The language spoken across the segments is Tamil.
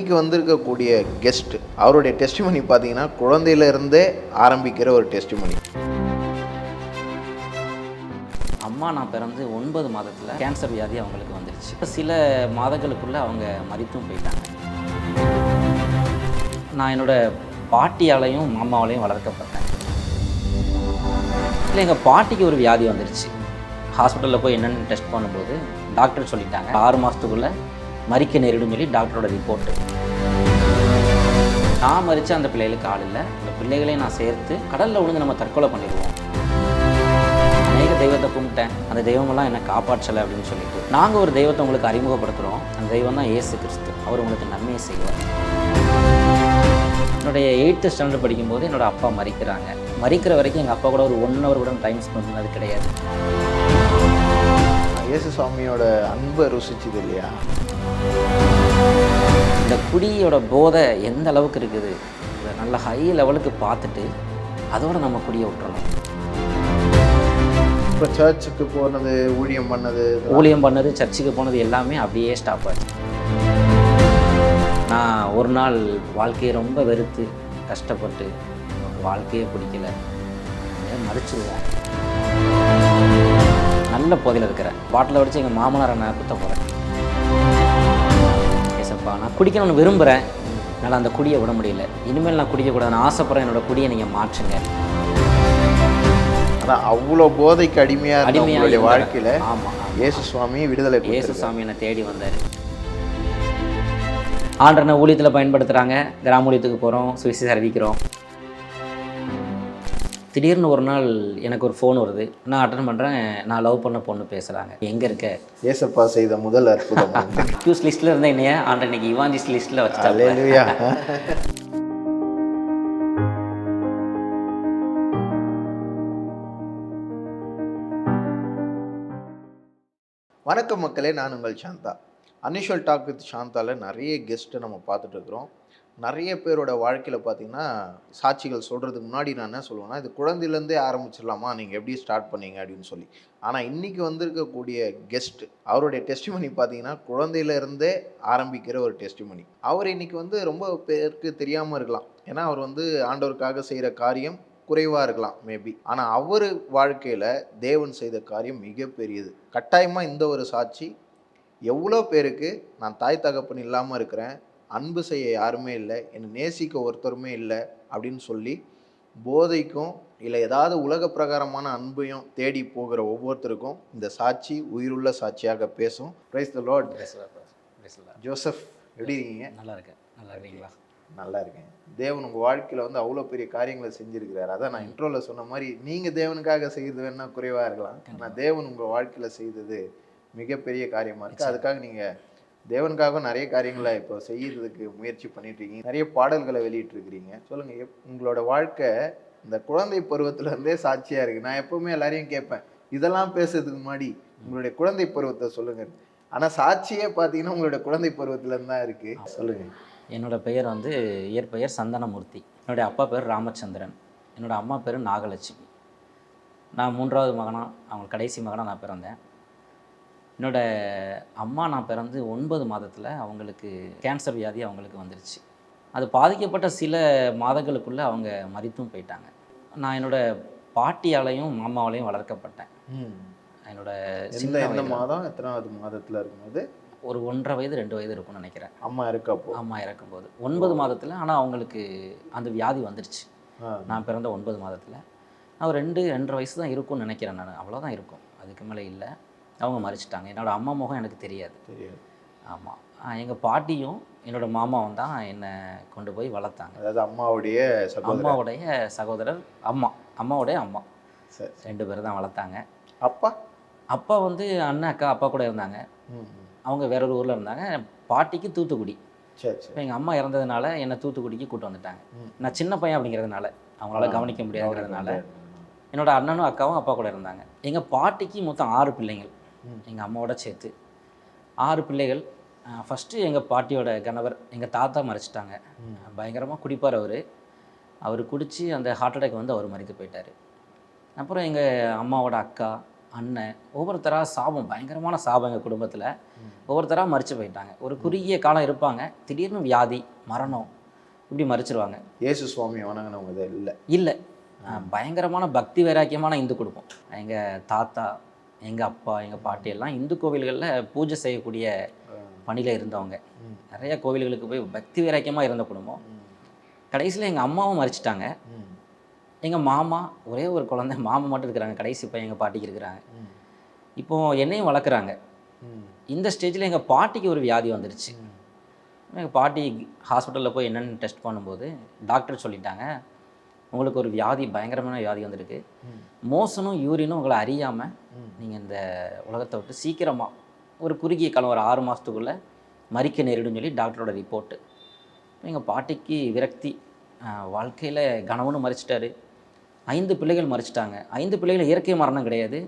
இன்றைக்கி வந்திருக்கக்கூடிய கெஸ்ட் அவருடைய டெஸ்டிமனி பார்த்தீங்கன்னா குழந்தையிலேருந்தே ஆரம்பிக்கிற ஒரு டெஸ்டிமனி. அம்மா நான் பிறந்து 9 மாதத்தில் கேன்சர் வியாதி அவங்களுக்கு வந்துருச்சு. இப்போ சில மாதங்களுக்குள்ளே அவங்க மரித்தும் போயிட்டாங்க. நான் என்னோடய பாட்டியாலையும் மாமாவாலையும் வளர்க்கப்பட்டேன். இல்லை, எங்கள் பாட்டிக்கு ஒரு வியாதி வந்துருச்சு. ஹாஸ்பிட்டலில் போய் என்னென்னு டெஸ்ட் பண்ணும்போது டாக்டர் சொல்லிட்டாங்க 6 மாதத்துக்குள்ளே மரிக்க நேரிடும் சொல்லி டாக்டரோட ரிப்போர்ட்டு. நான் மரித்த அந்த பிள்ளைகளுக்கு ஆள் இல்லை. அந்த பிள்ளைகளையும் நான் சேர்த்து கடலில் விழுந்து நம்ம தற்கொலை பண்ணிடுவோம். அநேக தெய்வத்தை கும்பிட்டேன், அந்த தெய்வமெல்லாம் என்னை காப்பாற்றலை அப்படின்னு சொல்லிட்டு நாங்கள் ஒரு தெய்வத்தை உங்களுக்கு அறிமுகப்படுத்துகிறோம். அந்த தெய்வம் தான் இயேசு கிறிஸ்து. அவர் உங்களுக்கு நன்மையை செய்வார். என்னுடைய 8th ஸ்டாண்டர்ட் படிக்கும்போது என்னோடய அப்பா மரிக்கிறாங்க. மரிக்கிற வரைக்கும் எங்கள் அப்பா கூட ஒரு 1 hour கூட டைம் ஸ்பெண்ட் பண்ணது கிடையாது. இயேசு சுவாமியோட அன்பை ருசிச்சுது இல்லையா? இந்த குடியோட போதை எந்த அளவுக்கு இருக்குது, இதை நல்ல ஹை லெவலுக்கு பார்த்துட்டு அதோடு நம்ம குடியை விட்டுறணும். இப்போ சர்ச்சுக்கு போனது, ஊழியம் பண்ணது, சர்ச்சுக்கு போனது எல்லாமே அப்படியே ஸ்டாப் ஆச்சு. நான் ஒரு நாள் வாழ்க்கையை ரொம்ப வெறுத்து கஷ்டப்பட்டு வாழ்க்கையே பிடிக்கல, மறிச்சிடுவேன். நல்ல போதையில் இருக்கிறேன். பாட்டில் வடித்து எங்கள் மாமனாரை நான் குத்த போகிறேன். ஏசப்பா, நான் குடிக்கணும்னு விரும்புகிறேன், என்னால் அந்த குடியை விட முடியல. இனிமேல் நான் குடிக்கக்கூடாது, நான் ஆசைப்படுறேன். என்னோடய குடியை நீங்கள் மாற்றுங்க. ஆனால் அவ்வளோ போதைக்கு அடிமையாக வாழ்க்கையில் ஆமாம், இயேசு சுவாமி விடுதலை. இயேசு சுவாமி என்னை தேடி வந்தார். ஆண்டனை ஊழியத்தில் பயன்படுத்துகிறாங்க. கிராம ஊழியத்துக்கு போகிறோம், சுவிசேஷம் அறிவிக்கிறோம். திடீர்னு ஒரு நாள் எனக்கு ஒரு ஃபோன் வருது. நான் அட்டன் பண்ணுறேன். நான் லவ் பண்ண பொண்ணு பேசுகிறாங்க. எங்கே இருக்க? ஏசப்பா செய்த முதல் அற்புதம். அக்யூஸ் லிஸ்ட்டில் இருந்தேன். என்னையா ஆண்ட இன்னைக்கு இவாஞ்சிஸ்ட் லிஸ்ட்டில் வச்சுட்டாங்க. வணக்கம் மக்களே, நான் உங்கள் சாந்தா. அன்யூஷுவல் டாக் வித் சாந்தாவில் நிறைய கெஸ்ட்டை நம்ம பார்த்துட்டு இருக்கிறோம். நிறைய பேரோட வாழ்க்கையில் பார்த்திங்கன்னா சாட்சிகள் சொல்கிறதுக்கு முன்னாடி நான் என்ன சொல்லுவேன்னா, இது குழந்தையிலேருந்தே ஆரம்பிச்சிடலாமா, நீங்கள் எப்படி ஸ்டார்ட் பண்ணீங்க அப்படின்னு சொல்லி. ஆனால் இன்றைக்கி வந்திருக்கக்கூடிய கெஸ்ட்டு அவருடைய டெஸ்டிமனி பார்த்திங்கன்னா குழந்தையிலேருந்தே ஆரம்பிக்கிற ஒரு டெஸ்டிமனி. அவர் இன்றைக்கி ரொம்ப பேருக்கு தெரியாமல் இருக்கலாம். ஏன்னா அவர் ஆண்டவருக்காக செய்கிற காரியம் குறைவாக இருக்கலாம் மேபி. ஆனால் அவர் வாழ்க்கையில் தேவன் செய்த காரியம் மிகப்பெரியது. கட்டாயமாக இந்த ஒரு சாட்சி எவ்வளோ பேருக்கு நான் தாய் தகப்பன் இல்லாமல் இருக்கிறேன், அன்பு செய்ய யாருமே இல்லை, என்னை நேசிக்க ஒருத்தருமே இல்லை அப்படின்னு சொல்லி போதைக்கும் இல்லை ஏதாவது உலக பிரகாரமான அன்பையும் தேடி போகிற ஒவ்வொருத்தருக்கும் இந்த சாட்சி உயிருள்ள சாட்சியாக பேசும். Praise the Lord. ஜோசப், எப்படி இருக்கீங்க? நல்லா இருக்கேன். நல்லா இருக்கீங்களா? நல்லா இருக்கேன். தேவன் உங்கள் வாழ்க்கையில் அவ்வளோ பெரிய காரியங்களை செஞ்சுருக்கிறார். அதான் நான் இன்ட்ரோவில் சொன்ன மாதிரி நீங்கள் தேவனுக்காக செய்கிறது வேணால் குறைவாக இருக்கலாம், ஆனால் தேவன் உங்கள் வாழ்க்கையில் செய்தது மிகப்பெரிய காரியமாக இருக்குது. அதுக்காக நீங்கள் தேவனுக்காக நிறைய காரியங்களை இப்போ செய்யறதுக்கு முயற்சி பண்ணிட்டுருக்கீங்க. நிறைய பாடல்களை வெளியிட்டிருக்கிறீங்க. சொல்லுங்கள், உங்களோட வாழ்க்கை இந்த குழந்தை பருவத்துலேருந்தே சாட்சியாக இருக்குது. நான் எப்போவுமே எல்லாரையும் கேட்பேன், இதெல்லாம் பேசுறதுக்கு முன்னாடி உங்களுடைய குழந்தை பருவத்தை சொல்லுங்கள். ஆனால் சாட்சியே பார்த்தீங்கன்னா உங்களுடைய குழந்தை பருவத்துலேருந்து தான் இருக்குது. சொல்லுங்கள். என்னோடய பெயர் இயற்பெயர் சந்தனமூர்த்தி. என்னுடைய அப்பா பேர் ராமச்சந்திரன். என்னோடய அம்மா பேர் நாகலட்சுமி. நான் 3வது மகனாக, அவங்க கடைசி மகனாக நான் பிறந்தேன். என்னோடய அம்மா நான் பிறந்து 9 மாதத்தில் அவங்களுக்கு கேன்சர் வியாதி அவங்களுக்கு வந்துருச்சு. அது பாதிக்கப்பட்ட சில மாதங்களுக்குள்ளே அவங்க மரித்தும் போயிட்டாங்க. நான் என்னோடய பாட்டியாலையும் மாமாவாலையும் வளர்க்கப்பட்டேன். என்னோட மாதம் எத்தனாவது மாதத்தில் இருக்கும்போது? ஒரு 1.5 வயது 2 வயது இருக்கும்னு நினைக்கிறேன். அம்மா இறக்கும்போது 9 மாதத்தில். ஆனால் அவங்களுக்கு அந்த வியாதி வந்துருச்சு. நான் பிறந்த 9 மாதத்தில். நான் 2-2.5 வயசு தான் இருக்கும்னு நினைக்கிறேன். நான் அவ்வளோதான் இருக்கும், அதுக்கு மேலே இல்லை. அவங்க மறிச்சிட்டாங்க. என்னோடய அம்மா முகம் எனக்கு தெரியாது. ஆமாம், எங்கள் பாட்டியும் என்னோடய மாமாவும் தான் என்னை கொண்டு போய் வளர்த்தாங்க. அதாவது அம்மாவுடைய சகோதரர், அம்மாவுடைய அம்மா, 2 பேர் தான் வளர்த்தாங்க. அப்பா அண்ணன் அக்கா அப்பா கூட இருந்தாங்க. அவங்க வேற ஒரு ஊரில் இருந்தாங்க. பாட்டிக்கு தூத்துக்குடி. இப்போ எங்கள் அம்மா இறந்ததுனால என்னை தூத்துக்குடிக்கு கூப்பிட்டு வந்துட்டாங்க. நான் சின்ன பையன் அப்படிங்கிறதுனால, அவங்களால கவனிக்க முடியாதுங்கிறதுனால என்னோடய அண்ணனும் அக்காவும் அப்பா கூட இருந்தாங்க. எங்கள் பாட்டிக்கு மொத்தம் 6 பிள்ளைங்கள், எங்கள் அம்மாவோட சேர்த்து 6 பிள்ளைகள். ஃபஸ்ட்டு எங்கள் பாட்டியோட கணவர் எங்கள் தாத்தா மறைச்சிட்டாங்க. பயங்கரமாக குடிப்பார் அவர் குடித்து அந்த ஹார்ட் அட்டாக் அவர் மறித்து போயிட்டார். அப்புறம் எங்கள் அம்மாவோட அக்கா, அண்ணன் ஒவ்வொருத்தராக சாபம், பயங்கரமான சாபம் எங்கள் குடும்பத்தில். ஒவ்வொருத்தராக மறித்து போயிட்டாங்க. ஒரு குறுகிய காலம் இருப்பாங்க, திடீர்னு வியாதி, மரணம், இப்படி மறிச்சிருவாங்க. இயேசு சுவாமியை வணங்கினவங்க இல்லை. இல்லை, பயங்கரமான பக்தி வைராக்கியமான இந்து குடும்பம். எங்கள் தாத்தா, எங்கள் அப்பா, எங்கள் பாட்டி எல்லாம் இந்து கோவில்களில் பூஜை செய்யக்கூடிய பணியில் இருந்தவங்க. நிறைய கோவில்களுக்கு போய் பக்தி வைராக்கியமாக இருந்த குடும்பம். கடைசியில் எங்கள் அம்மாவும் மறிச்சிட்டாங்க. எங்கள் மாமா, ஒரே ஒரு குழந்தை, மாமா மட்டும் இருக்கிறாங்க. கடைசி இப்போ எங்கள் பாட்டிக்கு இருக்கிறாங்க. இப்போது என்னையும் வளர்க்குறாங்க. இந்த ஸ்டேஜில் எங்கள் பாட்டிக்கு ஒரு வியாதி வந்துருச்சு. எங்கள் பாட்டி ஹாஸ்பிட்டலில் போய் என்னென்னு டெஸ்ட் பண்ணும்போது டாக்டர் சொல்லிட்டாங்க, உங்களுக்கு ஒரு வியாதி, பயங்கரமான வியாதி வந்திருக்கு. மோசனும் யூரினும் உங்களை அறியாமல் நீங்கள் இந்த உலகத்தை விட்டு சீக்கிரமாக ஒரு குறுகிய காலம், ஒரு 6 மாதத்துக்குள்ளே மறிக்க நேரிடுன்னு சொல்லி டாக்டரோட ரிப்போர்ட்டு. எங்கள் பாட்டிக்கு விரக்தி, வாழ்க்கையில் கணவனும் மறிச்சிட்டாரு, 5 பிள்ளைகள் மறிச்சிட்டாங்க. 5 பிள்ளைகள் இயற்கை மரணம் கிடையாது,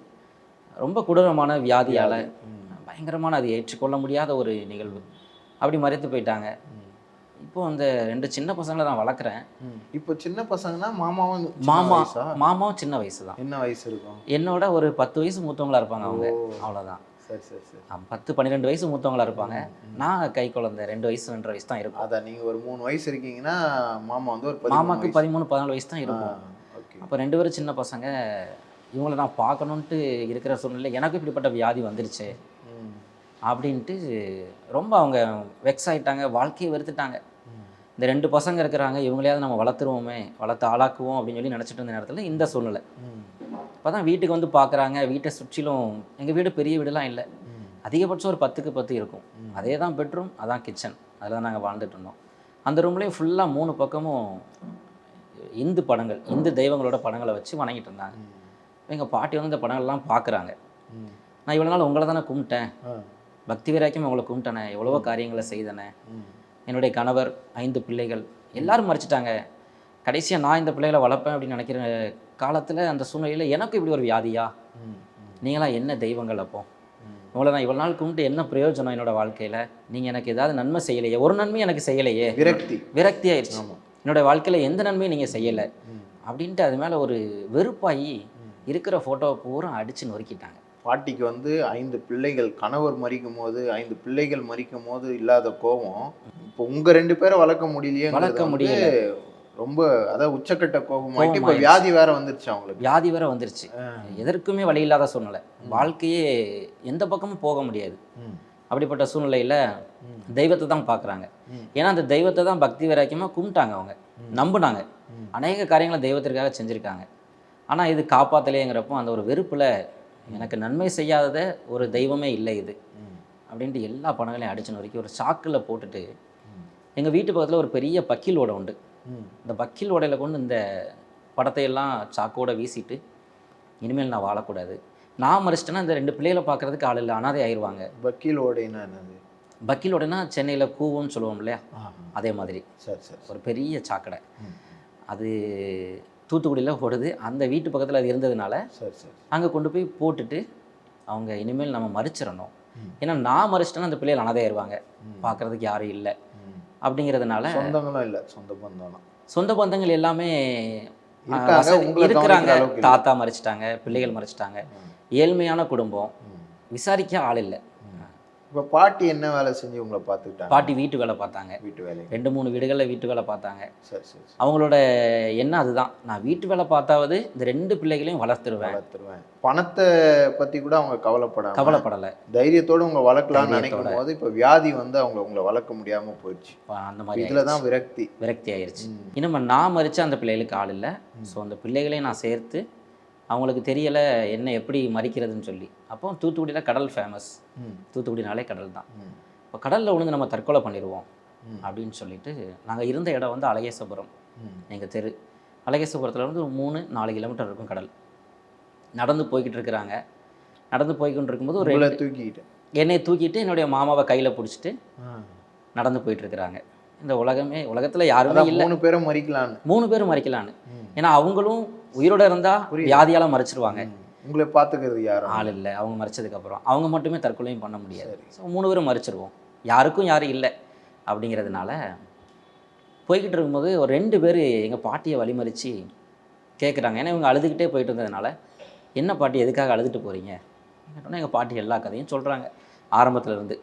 ரொம்ப கொடூரமான வியாதியால், பயங்கரமான, அது ஏற்றுக்கொள்ள முடியாத ஒரு நிகழ்வு. அப்படி மறித்து போயிட்டாங்க. இப்போ அந்த 2 சின்ன பசங்களை நான் வளர்க்குறேன். இப்போ சின்ன பசங்கன்னா மாமாவும் சின்ன வயசு தான். என்ன வயசு இருக்கும்? என்னோட ஒரு 10 வயசு மூத்தவங்களா இருப்பாங்க அவங்க, அவ்வளோதான். சரி சரி சரி. 10-12 வயசு மூத்தவங்களா இருப்பாங்க. நான் கை குழந்தை 2 வயசு 2.5 வயசு தான் இருக்கும். அதான் நீங்கள் ஒரு 3 வயசு இருக்கீங்கன்னா மாமா வந்து ஒரு மாமாவுக்கு 13-14 வயசு தான் இருக்கும். அப்போ 2 பேரும் சின்ன பசங்க. இவங்களை நான் பார்க்கணுன்ட்டு இருக்கிற சூழ்நிலை எனக்கு இப்படிப்பட்ட வியாதி வந்துருச்சு அப்படின்ட்டு ரொம்ப அவங்க வெக்ஸ் ஆகிட்டாங்க, வாழ்க்கையை வெறுத்துட்டாங்க. இந்த 2 பசங்க இருக்கிறாங்க, இவங்களையாவது நம்ம வளர்த்துருவோமே, வளர்த்து ஆளாக்குவோம் அப்படின்னு சொல்லி நினச்சிட்டு இருந்த நேரத்தில் இந்த சூழ்நிலை. இப்போ தான் வீட்டுக்கு வந்து பார்க்குறாங்க. வீட்டை சுற்றிலும், எங்கள் வீடு பெரிய வீடுலாம் இல்லை, அதிகபட்சம் ஒரு 10க்கு 10 இருக்கும். அதே தான் பெட்ரூம், அதான் கிச்சன், அதில் தான் நாங்கள் வாழ்ந்துட்டு இருந்தோம். அந்த ரூம்லேயும் ஃபுல்லாக 3 பக்கமும் இந்து படங்கள், இந்து தெய்வங்களோட படங்களை வச்சு வணங்கிட்டு இருந்தாங்க. எங்கள் பாட்டி வந்து இந்த படங்கள்லாம் பார்க்குறாங்க. நான் இவ்வளோ நாள் உங்களை தானே கும்பிட்டேன், பக்தி வைராக்கியம் உங்களை கும்பிட்டேனே, எவ்வளவோ காரியங்களை செய்தனே, என்னுடைய கணவர், 5 பிள்ளைகள் எல்லாரும் மறிச்சிட்டாங்க, கடைசியாக நான் இந்த பிள்ளைகளை வளர்ப்பேன் அப்படின்னு நினைக்கிற காலத்தில், அந்த சூழ்நிலையில் எனக்கு இப்படி ஒரு வியாதியா, நீங்களாம் என்ன தெய்வங்கள், அப்போ உங்களை நான் இவ்வளோ நாள் கும்பிட்டு என்ன பிரயோஜனம் என்னோடய வாழ்க்கையில், நீங்கள் எனக்கு ஏதாவது நன்மை செய்யலையே, ஒரு நன்மையும் எனக்கு செய்யலையே, விரக்தி ஆயிடுச்சு, என்னோடய வாழ்க்கையில் எந்த நன்மையும் நீங்கள் செய்யலை அப்படின்ட்டு அது மேலே ஒரு வெறுப்பாகி இருக்கிற ஃபோட்டோவை பூரா அடித்து நொறுக்கிட்டாங்க. பாட்டிக்கு வந்து 5 பிள்ளைகள், கணவர் மறிக்கும் போது 5 பிள்ளைகள் மறிக்கும் போது இல்லாத கோபம் இப்போ உங்க 2 பேரை வளர்க்க முடியல, ரொம்ப அதாவது உச்சக்கட்ட கோபமாயிட்டு இப்போ வியாதி வேற வந்துருச்சு. அவங்களுக்கு வியாதி வேற வந்துருச்சு, எதற்குமே வழி இல்லாத சூழ்நிலை, வாழ்க்கையே எந்த பக்கமும் போக முடியாது. அப்படிப்பட்ட சூழ்நிலையில் தெய்வத்தை தான் பார்க்குறாங்க. ஏன்னா அந்த தெய்வத்தை தான் பக்தி வைராக்கியமாக கும்பிட்டாங்க, அவங்க நம்பினாங்க, அநேக காரியங்களை தெய்வத்திற்காக செஞ்சுருக்காங்க. ஆனால் இது காப்பாற்றலையேங்கிறப்போ அந்த ஒரு வெறுப்பில், எனக்கு நன்மை செய்யாதத ஒரு தெய்வமே இல்லை இது அப்படின்ட்டு எல்லா பணங்களையும் அடிச்சு நொறுக்கி ஒரு சாக்கில் போட்டுட்டு, எங்கள் வீட்டு பக்கத்தில் ஒரு பெரிய பக்கில் ஓடை உண்டு, இந்த பக்கில் ஓடையில் கொண்டு இந்த படத்தையெல்லாம் சாக்கோட வீசிட்டு, இனிமேல் நான் வாழக்கூடாது, நான் மறிச்சிட்டேன்னா இந்த 2 பிள்ளைகளை பார்க்குறதுக்கு ஆள் இல்லை, அனாதை ஆயிடுவாங்க. பக்கில் ஓடைன்னா என்னது? பக்கில் ஓடைனா சென்னையில் கூவம்னு சொல்லுவோம் இல்லையா, அதே மாதிரி ஒரு பெரிய சாக்கடை. அது தூத்துக்குடியில் ஓடுது. அந்த வீட்டு பக்கத்தில் அது இருந்ததுனால அங்கே கொண்டு போய் போட்டுட்டு, அவங்க இனிமேல் நம்ம மறிச்சிடணும், ஏன்னா நான் மறிச்சிட்டேன்னா அந்த பிள்ளைகள் அனாதையாயிருவாங்க, பார்க்குறதுக்கு யாரும் இல்லை அப்படிங்கிறதுனால. சொந்தங்களும் இல்லை, சொந்த பந்தங்கள் எல்லாமே இருக்கிறாங்க. தாத்தா மறிச்சிட்டாங்க, பிள்ளைகள் மறிச்சிட்டாங்க, ஏழ்மையான குடும்பம், விசாரிக்க ஆள் இல்லை. இப்போ பாட்டி என்ன வேலை செஞ்சு உங்களை பார்த்துக்கிட்டாங்க? பாட்டி வீட்டு வேலை பார்த்தாங்க, வீட்டு வேலை 2-3 வீடுகளில் வீட்டு வேலை பார்த்தாங்க. சரி. அவங்களோட எண்ணம் அதுதான், நான் வீட்டு வேலை பார்த்தாவது இந்த 2 பிள்ளைகளையும் வளர்த்துருவேன். பணத்தை பற்றி கூட அவங்க கவலைப்படலை, தைரியத்தோடு உங்களை வளர்க்கலாம்னு நினைக்கும் போது இப்போ வியாதி வந்து உங்களை வளர்க்க முடியாமல் போயிடுச்சு. அந்த மாதிரி இதில் தான் விரக்தி ஆயிடுச்சு. இன்னும் நான் மறிச்ச அந்த பிள்ளைகளுக்கு ஆள் இல்லை. ஸோ அந்த பிள்ளைகளையும் நான் சேர்த்து, அவங்களுக்கு தெரியலை என்ன எப்படி மறிக்கிறதுன்னு சொல்லி. அப்போ தூத்துக்குடியில் கடல் ஃபேமஸ், தூத்துக்குடினாலே கடல் தான். இப்போ கடலில் விழுந்து நம்ம தற்கொலை பண்ணிடுவோம் அப்படின்னு சொல்லிட்டு, நாங்கள் இருந்த இடம் வந்து அழகேசபுரம், எங்கள் தெரு அழகேசபுரத்தில் இருந்து 3-4 கிலோமீட்டர் இருக்கும் கடல். நடந்து போய்கிட்டு இருக்கிறாங்க. நடந்து போய்கிட்டு இருக்கும்போது ஒரு என்னை தூக்கிட்டு என்னுடைய மாமாவை கையில் பிடிச்சிட்டு நடந்து போயிட்டுருக்குறாங்க. இந்த உலகத்தில் யாருமே இல்லை, 3 பேரும் மறிக்கலான்னு. ஏன்னா அவங்களும் உயிரோட இருந்தால் வியாதியால் மறைச்சிருவாங்க, உங்களை பார்த்துக்கிறது யாரும் ஆள் இல்லை. அவங்க மறைச்சதுக்கப்புறம் அவங்க மட்டுமே தற்கொலையும் பண்ண முடியாது. ஸோ 3 பேரும் மறிச்சிருவோம், யாருக்கும் யாரும் இல்லை அப்படிங்கிறதுனால போய்கிட்டு இருக்கும்போது ஒரு 2 பேர் எங்கள் பாட்டியை வழிமறித்து கேட்குறாங்க. ஏன்னா இவங்க அழுதுகிட்டே போயிட்டு இருந்ததுனால என்ன பாட்டி எதுக்காக அழுதுட்டு போகிறீங்க கேட்டோன்னா எங்கள் பாட்டி எல்லா கதையும் சொல்கிறாங்க ஆரம்பத்துலேருந்து.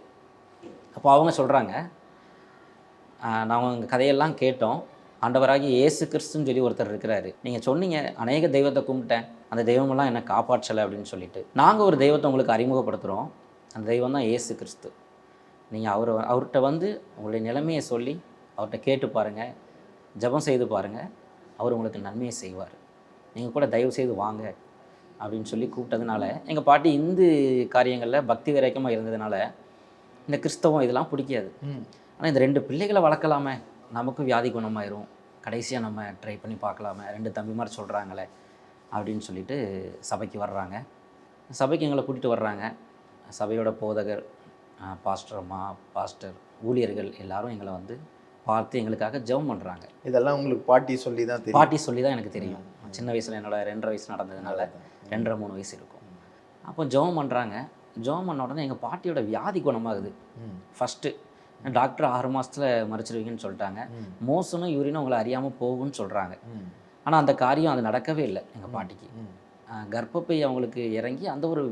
அப்போ அவங்க சொல்கிறாங்க, நாங்கள் உங்கள் கதையெல்லாம் கேட்டோம், ஆண்டவராகி இயேசு கிறிஸ்துன்னு சொல்லி ஒருத்தர் இருக்கிறாரு. நீங்கள் சொன்னீங்க அநேக தெய்வத்தை கும்பிட்டேன், அந்த தெய்வமெல்லாம் என்னை காப்பாற்றலை அப்படின்னு சொல்லிட்டு. நாங்கள் ஒரு தெய்வத்தை உங்களுக்கு அறிமுகப்படுத்துகிறோம், அந்த தெய்வம் தான் இயேசு கிறிஸ்து. நீங்கள் அவர்கிட்ட வந்து உங்களுடைய நிலைமையை சொல்லி அவர்கிட்ட கேட்டு பாருங்கள், ஜெபம் செய்து பாருங்கள், அவர் உங்களுக்கு நன்மையை செய்வார். நீங்கள் கூட தயவு செய்து வாங்க அப்படின்னு சொல்லி கூப்பிட்டதுனால எங்கள் பாட்டி இந்து காரியங்களில் பக்தி விரைக்கமாக இருந்ததுனால இந்த கிறிஸ்தவம் இதெல்லாம் பிடிக்காது. ஆனால் இந்த 2 பிள்ளைகளை வளர்க்கலாமே, நமக்கும் வியாதி குணமாயிரும், கடைசியாக நம்ம ட்ரை பண்ணி பார்க்கலாமே, 2 தம்பிமார் சொல்கிறாங்களே அப்படின்னு சொல்லிட்டு சபைக்கு வர்றாங்க. சபைக்கு எங்களை கூட்டிகிட்டு வர்றாங்க. சபையோட போதகர், பாஸ்டர் அம்மா, பாஸ்டர், ஊழியர்கள் எல்லாரும் எங்களை வந்து பார்த்து எங்களுக்காக ஜெபம் பண்ணுறாங்க. இதெல்லாம் உங்களுக்கு பாட்டி சொல்லி தான் தெரியும்? பாட்டி சொல்லி தான் எனக்கு தெரியும். சின்ன வயசில் என்னோட 2.5 வயசு நடந்ததுனால 2.5 3 வயசு இருக்கும். அப்போ ஜெபம் பண்ணுறாங்க. ஜெபம் பண்ண உடனே எங்கள் பாட்டியோட வியாதி குணமாகுது. ஃபஸ்ட்டு டாக்டர் 6 மாதத்தில் மறைச்சிருவீங்கன்னு சொல்லிட்டாங்க. மோசனும் யூரினும் உங்களை அறியாமல் போகும்னு சொல்கிறாங்க. ஆனால் அந்த காரியம் அது நடக்கவே இல்லை எங்கள் பாட்டிக்கு. கர்ப்பப்பை அவங்களுக்கு இறங்கி அந்த ஒரு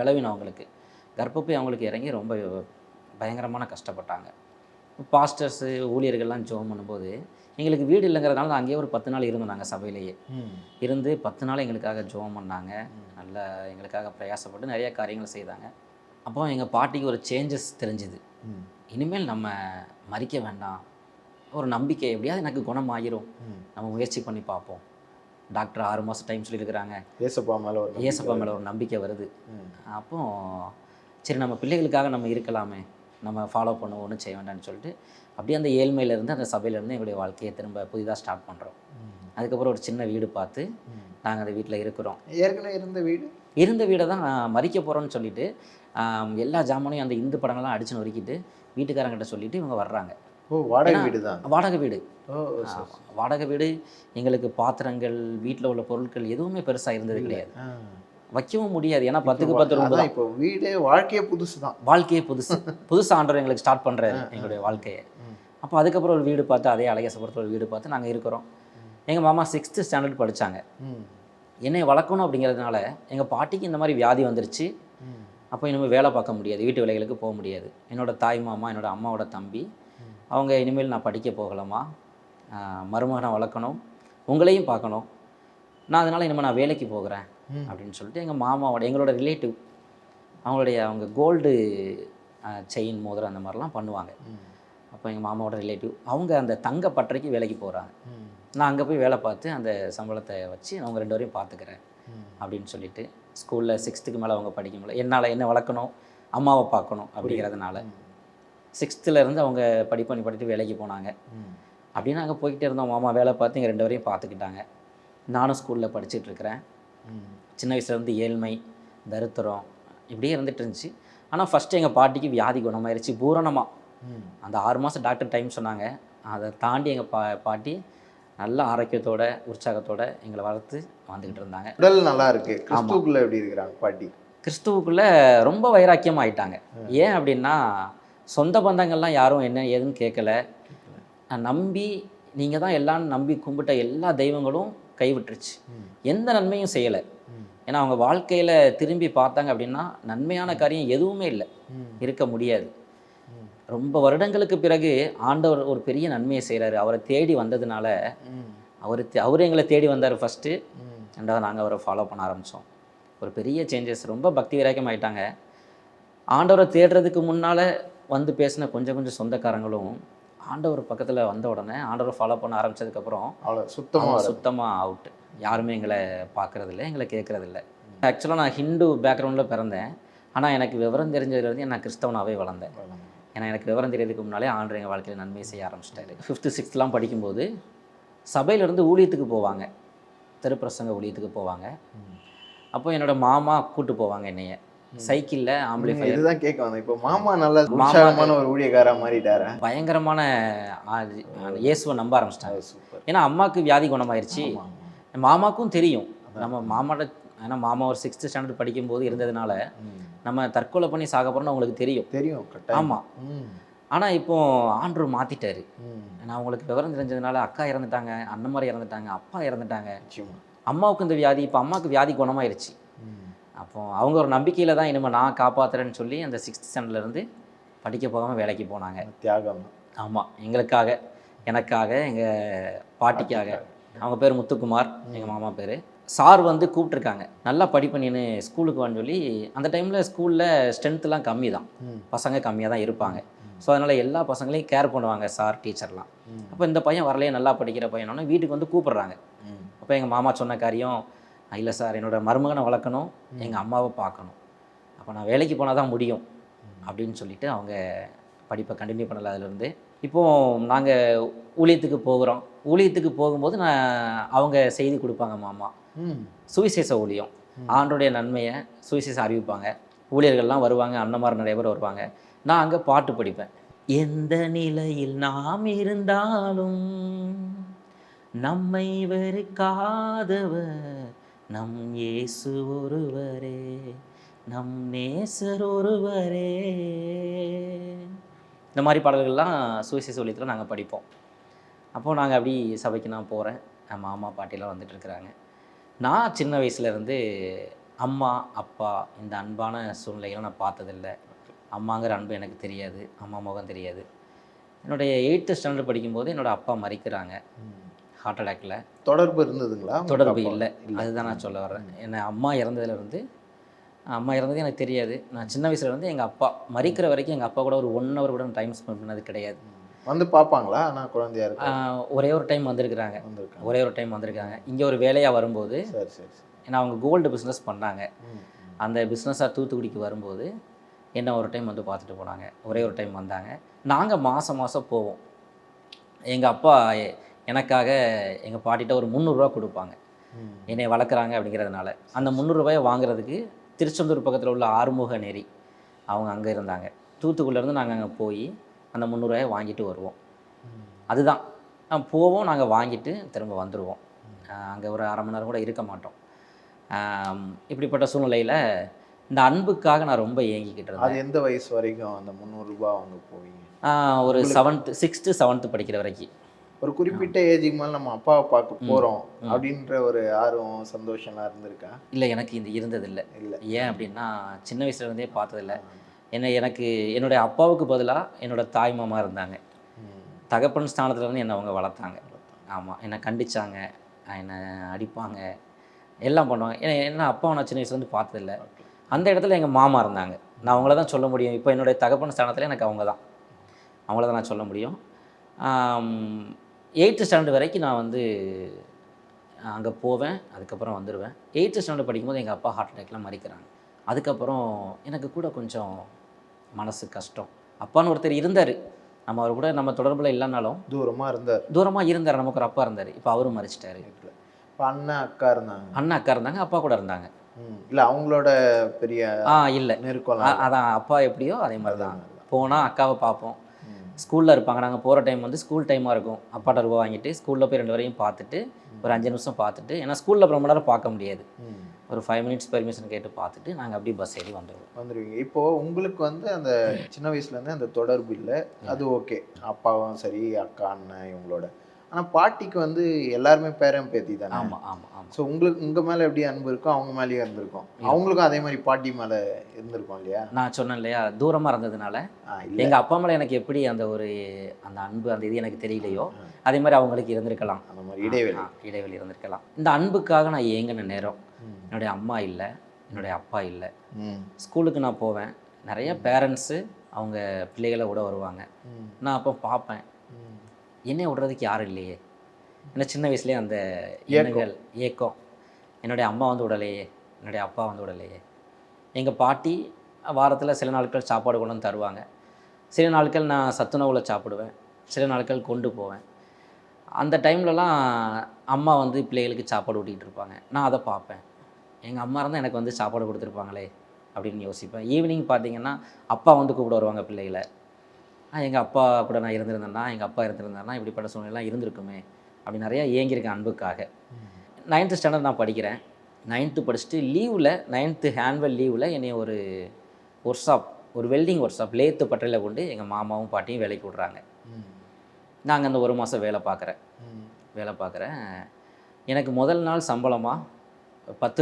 பலவீனம் அவங்களுக்கு, கர்ப்பப்பை அவங்களுக்கு இறங்கி ரொம்ப பயங்கரமான கஷ்டப்பட்டாங்க. பாஸ்டர்ஸு ஊழியர்கள்லாம் ஜெபம் பண்ணும்போது எங்களுக்கு வீடு இல்லைங்கிறதுனால அங்கேயே ஒரு 10 நாள் இருந்தோம். நாங்கள் சபையிலேயே இருந்து 10 நாள் எங்களுக்காக ஜெபம் பண்ணாங்க. நல்லா எங்களுக்காக பிரயாசப்பட்டு நிறைய காரியங்கள் செய்தாங்க. அப்போ எங்கள் பாட்டிக்கு ஒரு சேஞ்சஸ் தெரிஞ்சுது. இனிமேல் நம்ம மறிக்க வேண்டாம், ஒரு நம்பிக்கை எப்படியாவது எனக்கு குணமாகிரும், நம்ம முயற்சி பண்ணி பார்ப்போம். டாக்டர் 6 மாதம் டைம் சொல்லியிருக்கிறாங்க. ஏசப்பா மேலே ஒரு நம்பிக்கை வருது. அப்போ சரி நம்ம பிள்ளைகளுக்காக நம்ம இருக்கலாமே, நம்ம ஃபாலோ பண்ணுவோம், ஒன்றும் செய்ய வேண்டாம்னு சொல்லிட்டு அப்படியே அந்த ஏழ்மையிலேருந்து அந்த சபையிலேருந்து எங்களுடைய வாழ்க்கையை திரும்ப புதிதாக ஸ்டார்ட் பண்ணுறோம். அதுக்கப்புறம் ஒரு சின்ன வீடு பார்த்து நாங்கள் அந்த வீட்டில் இருக்கிறோம். ஏற்கனவே இருந்த வீடை தான் மறிக்க போகிறோன்னு சொல்லிட்டு எல்லா ஜாமானையும் அந்த இந்து படங்கள்லாம் அடிச்சு நொறுக்கிட்டு வீட்டுக்காரங்கிட்ட சொல்லிட்டு இவங்க வர்றாங்க. வாடகை வீடு தான்? வாடகை வீடு. வாடகை வீடு. எங்களுக்கு பாத்திரங்கள், வீட்டில் உள்ள பொருட்கள் எதுவுமே பெருசாக இருந்தது கிடையாது, வைக்கவும் முடியாது. ஏன்னா 10க்கு 10 ரூம் தான். இப்போ வீடே வாழ்க்கையே புதுசு தான். வாழ்க்கையே புதுசு ஆண்டவர் எங்களுக்கு ஸ்டார்ட் பண்ணுறாரு எங்களுடைய வாழ்க்கையை. அப்போ அதுக்கப்புறம் ஒரு வீடு பார்த்து, அதே அழகேசபுரத்தில் ஒரு வீடு பார்த்து நாங்கள் இருக்கிறோம். எங்கள் மாமா 6th ஸ்டாண்டர்ட் படித்தாங்க. என்னை வளர்க்கணும் அப்படிங்கிறதுனால எங்கள் பாட்டிக்கு இந்த மாதிரி வியாதி வந்துருச்சு. அப்போ இனிமேல் வேலை பார்க்க முடியாது, வீட்டு வேலைகளுக்கு போக முடியாது. என்னோடய தாய் மாமா, என்னோடய அம்மாவோட தம்பி, அவங்க இனிமேல் நான் படிக்க போகலாமா, மருமகனை வளர்க்கணும், உங்களையும் பார்க்கணும், நான் அதனால் இனிமேல் நான் வேலைக்கு போகிறேன் அப்படின்னு சொல்லிட்டு எங்கள் மாமாவோட, எங்களோட ரிலேட்டிவ், அவங்க கோல்டு செயின் மோதிரம் அந்த மாதிரிலாம் பண்ணுவாங்க. அப்போ எங்கள் மாமாவோட ரிலேட்டிவ் அவங்க அந்த தங்க பட்டறைக்கு வேலைக்கு போகிறாங்க. நான் அங்கே போய் வேலை பார்த்து அந்த சம்பளத்தை வச்சு அவங்க 2 பேரையும் பார்த்துக்கிறேன் அப்படின்னு சொல்லிட்டு ஸ்கூலில் 6th மேலே அவங்க படிக்க முடியல. என்னால் என்ன வளர்க்கணும், அம்மாவை பார்க்கணும் அப்படிங்கிறதுனால 6th இருந்து அவங்க படித்து வேலைக்கு போனாங்க. அப்படின்னு நாங்கள் போய்கிட்டே இருந்தோம். மாமா வேலை பார்த்து எங்கள் 2 பேரையும் பார்த்துக்கிட்டாங்க. நானும் ஸ்கூலில் படிச்சுட்ருக்கிறேன். சின்ன வயசுலேருந்து ஏழ்மை, தரித்திரம் இப்படியே இருந்துட்டு இருந்துச்சு. ஆனால் ஃபஸ்ட்டு எங்கள் பாட்டிக்கு வியாதி குணமாயிருச்சு பூரணமாக. அந்த 6 மாதம் டாக்டர் டைம் சொன்னாங்க. அதை தாண்டி எங்கள் பாட்டி நல்ல ஆரோக்கியத்தோட, உற்சாகத்தோட எங்களை வளர்த்து வந்துக்கிட்டு இருந்தாங்க. உடல் நல்லா இருக்கு. கிறிஸ்துவுக்குள்ளே எப்படி இருக்கிறாங்க பாட்டி? கிறிஸ்துவுக்குள்ளே ரொம்ப வைராக்கியமாக ஆயிட்டாங்க. ஏன் அப்படின்னா, சொந்த பந்தங்கள்லாம் யாரும் என்ன ஏதுன்னு கேட்கல. நான் நம்பி, நீங்கள் தான் எல்லாம் நம்பி கும்பிட்ட எல்லா தெய்வங்களும் கைவிட்டுருச்சு, எந்த நன்மையும் செய்யலை. ஏன்னா அவங்க வாழ்க்கையில் திரும்பி பார்த்தாங்க அப்படின்னா நன்மையான காரியம் எதுவுமே இல்லை, இருக்க முடியாது. ரொம்ப வருடங்களுக்கு பிறகு ஆண்டவர் ஒரு பெரிய நன்மையை செய்கிறாரு. அவரை தேடி வந்ததுனால அவர் எங்களை தேடி வந்தார் ஃபஸ்ட்டு. 2வது நாங்கள் அவரை ஃபாலோ பண்ண ஆரம்பித்தோம். ஒரு பெரிய சேஞ்சஸ். ரொம்ப பக்தி விராக்கியம் ஆகிட்டாங்க. ஆண்டவரை தேடுறதுக்கு முன்னால் வந்து பேசின கொஞ்சம் சொந்தக்காரங்களும் ஆண்டவர் பக்கத்தில் வந்த உடனே ஆண்டவரை ஃபாலோ பண்ண ஆரம்பித்ததுக்கப்புறம் சுத்தமாக அவுட்டு. யாருமே எங்களை பார்க்குறதில்ல, எங்களை கேட்குறதில்ல. ஆக்சுவலாக நான் ஹிந்து பேக்ரவுண்டில் பிறந்தேன். ஆனால் எனக்கு விவரம் தெரிஞ்சதுலேருந்து நான் கிறிஸ்தவனாகவே வளர்ந்தேன். ஏன்னா எனக்கு விவரம் தெரியறதுக்கு முன்னாலே ஆண்டவர் எங்கள் வாழ்க்கையில் நன்மை செய்ய ஆரம்பிச்சிட்டாரு. 5th 6th படிக்கும்போது சபையிலேருந்து ஊழியத்துக்கு போவாங்க, திருப்பிரசங்க ஊழியத்துக்கு போவாங்க. அப்போ என்னோடய மாமா கூப்பிட்டு போவாங்க என்னைய சைக்கிளில். ஆம்பிளிஃபையர் இதுதான் கேட்க வந்தேன். இப்போ மாமா நல்ல உற்சாகமான ஒரு ஊழியக்காரா மாறிட்டாரு. பயங்கரமான இயேசுவை நம்ப ஆரம்பிச்சிட்டாங்க. ஏன்னா அம்மாவுக்கு வியாதி குணமாயிருச்சு. மாமாவுக்கும் தெரியும் நம்ம மாமாட்ட, ஏன்னா மாமா ஒரு 6th ஸ்டாண்டர்ட் படிக்கும்போது இருந்ததுனால நம்ம தற்கொலை பண்ணி சாக போகிறோம்னு அவங்களுக்கு தெரியும். ஆமாம். ஆனால் இப்போது ஆண்டவர் மாற்றிட்டாரு. ஏன்னா அவங்களுக்கு விவரம் தெரிஞ்சதுனால அக்கா இறந்துட்டாங்க, அண்ணன் மாதிரி இறந்துட்டாங்க, அப்பா இறந்துட்டாங்க, அம்மாவுக்கு இந்த வியாதி. இப்போ அம்மாவுக்கு வியாதி குணமாயிருச்சு. அப்போ அவங்க ஒரு நம்பிக்கையில் தான் இனிமேல் நான் காப்பாற்றுறேன்னு சொல்லி அந்த 6th ஸ்டாண்டர்ட்லேருந்து படிக்க போகாமல் வேலைக்கு போனாங்க. தியாகம். ஆமாம், எங்களுக்காக, எனக்காக, எங்கள் பாட்டிக்காக. அவங்க பேர் முத்துக்குமார், எங்கள் மாமா பேர். சார் வந்து கூப்பிட்ருக்காங்க, நல்லா படிப்பு நீனு ஸ்கூலுக்கு வான்னு சொல்லி. அந்த டைமில் ஸ்கூலில் ஸ்ட்ரென்த்லாம் கம்மி தான், பசங்க கம்மியாக தான் இருப்பாங்க. ஸோ அதனால் எல்லா பசங்களையும் கேர் பண்ணுவாங்க சார், டீச்சர்லாம். அப்போ இந்த பையன் வரலையே, நல்லா படிக்கிற பையனோன்னு வீட்டுக்கு வந்து கூப்பிட்றாங்க. அப்போ எங்கள் மாமா சொன்ன காரியம், இல்லை சார், என்னோடய மருமகனை வளர்க்கணும், எங்கள் அம்மாவை பார்க்கணும், அப்போ நான் வேலைக்கு போனால் தான் முடியும் அப்படின்னு சொல்லிட்டு அவங்க படிப்பை கண்டினியூ பண்ணலை. அதுலேருந்து இப்போது நாங்கள் ஊழியத்துக்கு போகிறோம். ஊழியத்துக்கு போகும்போது அவங்க செய்தி கொடுப்பாங்க மாமா, சுவிசேஷ ஊழியம், ஆண்டோடைய நன்மையை சுவிசேஷம் அறிவிப்பாங்க. ஊழியர்கள்லாம் வருவாங்க, அண்ணன்மார் நிறைய பேர் வருவாங்க. நான் அங்கே பாட்டு படிப்பேன். எந்த நிலையில் நாம் இருந்தாலும் நம்மை வெறுக்காதவர் நம் இயேசு ஒருவரே, நம் நேசர் ஒருவரே. இந்த மாதிரி பாடல்கள்லாம் சுவிசேஷ ஊழியத்தில் நாங்கள் படிப்போம். அப்போது நாங்கள் அப்படி சபைக்கு நான் போகிறேன், மாமா பாட்டிலாம் வந்துட்டுருக்குறாங்க. நான் சின்ன வயசுலேருந்து அம்மா அப்பா இந்த அன்பான சூழ்நிலைகளை நான் பார்த்ததில்லை. அம்மாங்கிற அன்பு எனக்கு தெரியாது, அம்மா முகம் தெரியாது. என்னுடைய 8th ஸ்டாண்டர்ட் படிக்கும்போது என்னோடய அப்பா மரிக்கிறாங்க ஹார்ட் அட்டாக்ல. தொடர்பு இருந்ததுங்களா? தொடர்பு இல்லை, அதுதான் நான் சொல்ல வர்றேன். என்னை அம்மா இறந்ததுலேருந்து, அம்மா இறந்தது எனக்கு தெரியாது. நான் சின்ன வயசுலேருந்து எங்கள் அப்பா மரிக்கிற வரைக்கும் எங்கள் அப்பா கூட ஒரு 1 hour கூட டைம் ஸ்பெண்ட் பண்ணது கிடையாது. வந்து பார்ப்பாங்களா? ஆனால் குழந்தையா இருக்கு. ஒரே ஒரு டைம் வந்திருக்கிறாங்க, ஒரே ஒரு டைம் வந்திருக்காங்க. இங்கே ஒரு வேலையாக வரும்போது, ஏன்னா அவங்க கோல்டு பிஸ்னஸ் பண்ணாங்க, அந்த பிஸ்னஸாக தூத்துக்குடிக்கு வரும்போது என்ன ஒரு டைம் வந்து பார்த்துட்டு போனாங்க. ஒரே ஒரு டைம் வந்தாங்க. நாங்கள் மாதம் போவோம். எங்கள் அப்பா எனக்காக எங்கள் பாட்டிகிட்ட ஒரு 300 ரூபா கொடுப்பாங்க, என்னை வளர்க்குறாங்க அப்படிங்கிறதுனால. அந்த 300 ரூபாயை வாங்குறதுக்கு திருச்செந்தூர் பக்கத்தில் உள்ள ஆறுமுக நெறி அவங்க அங்கே இருந்தாங்க. தூத்துக்குடியிலேருந்து நாங்கள் அங்கே போய் அந்த 300 ரூபாயை வாங்கிட்டு வருவோம். அதுதான் போவோம், நாங்கள் வாங்கிட்டு திரும்ப வந்துடுவோம். அங்கே ஒரு அரை மணி நேரம் கூட இருக்க மாட்டோம். இப்படிப்பட்ட சூழ்நிலையில் இந்த அன்புக்காக நான் ரொம்ப ஏங்கிக்கிட்டு இருந்தேன். அது எந்த வயசு வரைக்கும் அந்த 300 ரூபா அவங்க போவீங்க? ஒரு 6th 7th படிக்கிற வரைக்கும். ஒரு குறிப்பிட்ட ஏஜுக்கு மேலே நம்ம அப்பாவை பார்க்க போகிறோம் அப்படின்ற ஒரு ஆர்வம் சந்தோஷம்லாம் இருந்திருக்கா? இல்லை, எனக்கு இது இருந்ததில்லை. ஏன் அப்படின்னா, சின்ன வயசுலேருந்தே பார்த்ததில்லை. எனக்கு என்னுடைய அப்பாவுக்கு பதிலாக என்னோடய தாய் மாமா இருந்தாங்க. தகப்பன் ஸ்தானத்துலேருந்து என்னை அவங்க வளர்த்தாங்க. ஆமாம், என்னை கண்டிச்சாங்க, என்னை அடிப்பாங்க, எல்லாம் பண்ணுவாங்க. ஏன்னா அப்பாவை நான் சின்ன வயசுலேருந்து பார்த்ததில்லை. அந்த இடத்துல எங்கள் மாமா இருந்தாங்க. நான் அவங்கள தான் சொல்ல முடியும். இப்போ என்னுடைய தகப்பன் ஸ்தானத்தில் எனக்கு அவங்கள தான் நான் சொல்ல முடியும். 8th ஸ்டாண்டர்ட் வரைக்கும் நான் வந்து அங்கே போவேன், அதுக்கப்புறம் வந்துடுவேன். 8th ஸ்டாண்டர்ட் படிக்கும்போது எங்கள் அப்பா ஹார்ட் அட்டாக்லாம் மரிக்கிறாங்க. அதுக்கப்புறம் எனக்கு கூட கொஞ்சம் மனசு கஷ்டம். அப்பான்னு ஒருத்தர் இருந்தார், நம்ம அவர் கூட நம்ம தொடர்பில் இல்லைனாலும் தூரமாக இருந்தார். நமக்கு ஒரு அப்பா இருந்தார். இப்போ அவரும் மரிச்சிட்டாரு. இப்போ அண்ணன் அக்கா இருந்தாங்க, அப்பா கூட இருந்தாங்க. இல்லை, அவங்களோட பெரிய இல்லை நெருக்கம் அதான். அப்பா எப்படியோ அதே மாதிரி தான். போனால் அக்காவை பார்ப்போம், ஸ்கூலில் இருப்பாங்க. நாங்கள் போகிற டைம் வந்து ஸ்கூல் டைமாக இருக்கும். அப்பாட்ட ரூபா வாங்கிட்டு ஸ்கூலில் போய் 2 வரையும் பார்த்துட்டு ஒரு 5 நிமிஷம் பார்த்துட்டு, ஏன்னா ஸ்கூலில் ரொம்ப நேரம் பார்க்க முடியாது, ஒரு 5 minutes பெர்மிஷன் கேட்டு பார்த்துட்டு நாங்கள் அப்படியே பஸ் ஏறி வந்துடுவீங்க. இப்போது உங்களுக்கு வந்து அந்த சின்ன வயசுலேருந்து அந்த தொடர்பு இல்லை, அது ஓகே, அப்பாவும் சரி அக்கா அண்ணன் இவங்களோட. ஆனால் பாட்டிக்கு வந்து எல்லாருமே பேரன் பேத்தி தானே? ஆமாம். ஸோ உங்களுக்கு உங்கள் மேலே எப்படி அன்பு இருக்கும், அவங்க மேலேயும் இருந்திருக்கும். அவங்களுக்கும் அதே மாதிரி பாட்டி மேலே இருந்திருக்கும் இல்லையா? நான் சொன்னேன் இல்லையா, தூரமாக இருந்ததுனால எங்கள் அப்பா மேலே எனக்கு எப்படி அந்த அன்பு அந்த இது எனக்கு தெரியலையோ, அதே மாதிரி அவங்களுக்கு இருந்திருக்கலாம். அந்த மாதிரி இடைவெளி இருந்திருக்கலாம். இந்த அன்புக்காக நான் ஏங்கின நேரம், என்னுடைய அம்மா இல்லை, என்னுடைய அப்பா இல்லை. ஸ்கூலுக்கு நான் போவேன், நிறைய பேரண்ட்ஸு அவங்க பிள்ளைகளை விட வருவாங்க. நான் அப்போ பார்ப்பேன், என்னை விடுறதுக்கு யாரும் இல்லையே. ஏன்னா சின்ன வயசுலேயே அந்த எண்ணங்கள், ஏக்கம். என்னுடைய அம்மா வந்து விடலையே, என்னுடைய அப்பா வந்து விடலையே. எங்கள் பாட்டி வாரத்தில் சில நாட்கள் சாப்பாடு கொண்டு வந்து தருவாங்க, சில நாட்கள் நான் சத்துணவில் சாப்பிடுவேன், சில நாட்கள் கொண்டு போவேன். அந்த டைம்லலாம் அம்மா வந்து பிள்ளைகளுக்கு சாப்பாடு ஊட்டிகிட்டு இருப்பாங்க, நான் அதை பார்ப்பேன். எங்கள் அம்மா இருந்தால் எனக்கு வந்து சாப்பாடு கொடுத்துருப்பாங்களே அப்படின்னு யோசிப்பேன். ஈவினிங் பார்த்திங்கன்னா அப்பா வந்து கூப்பிட வருவாங்க பிள்ளைகளை. எங்கள் அப்பா கூட நான் இருந்திருந்தேன்னா, எங்கள் அப்பா இருந்திருந்தேன்னா இப்படிப்பட்ட சூழ்நிலாம் இருந்திருக்குமே அப்படி நிறையா ஏங்கியிருக்கேன் அன்புக்காக. 9th ஸ்டாண்டர்ட் நான் படிக்கிறேன். 9th படிச்சுட்டு லீவில், 9th ஆனுவல் லீவில் என்னை ஒரு ஒர்க் ஷாப், ஒரு வெல்டிங் ஒர்க் ஷாப் லேத்து பட்டறையில் கொண்டு எங்கள் மாமாவும் பாட்டியும் வேலைக்கு விட்றாங்க. நாங்கள் அந்த 1 மாதம் வேலை பார்க்குறேன். எனக்கு முதல் நாள் சம்பளமாக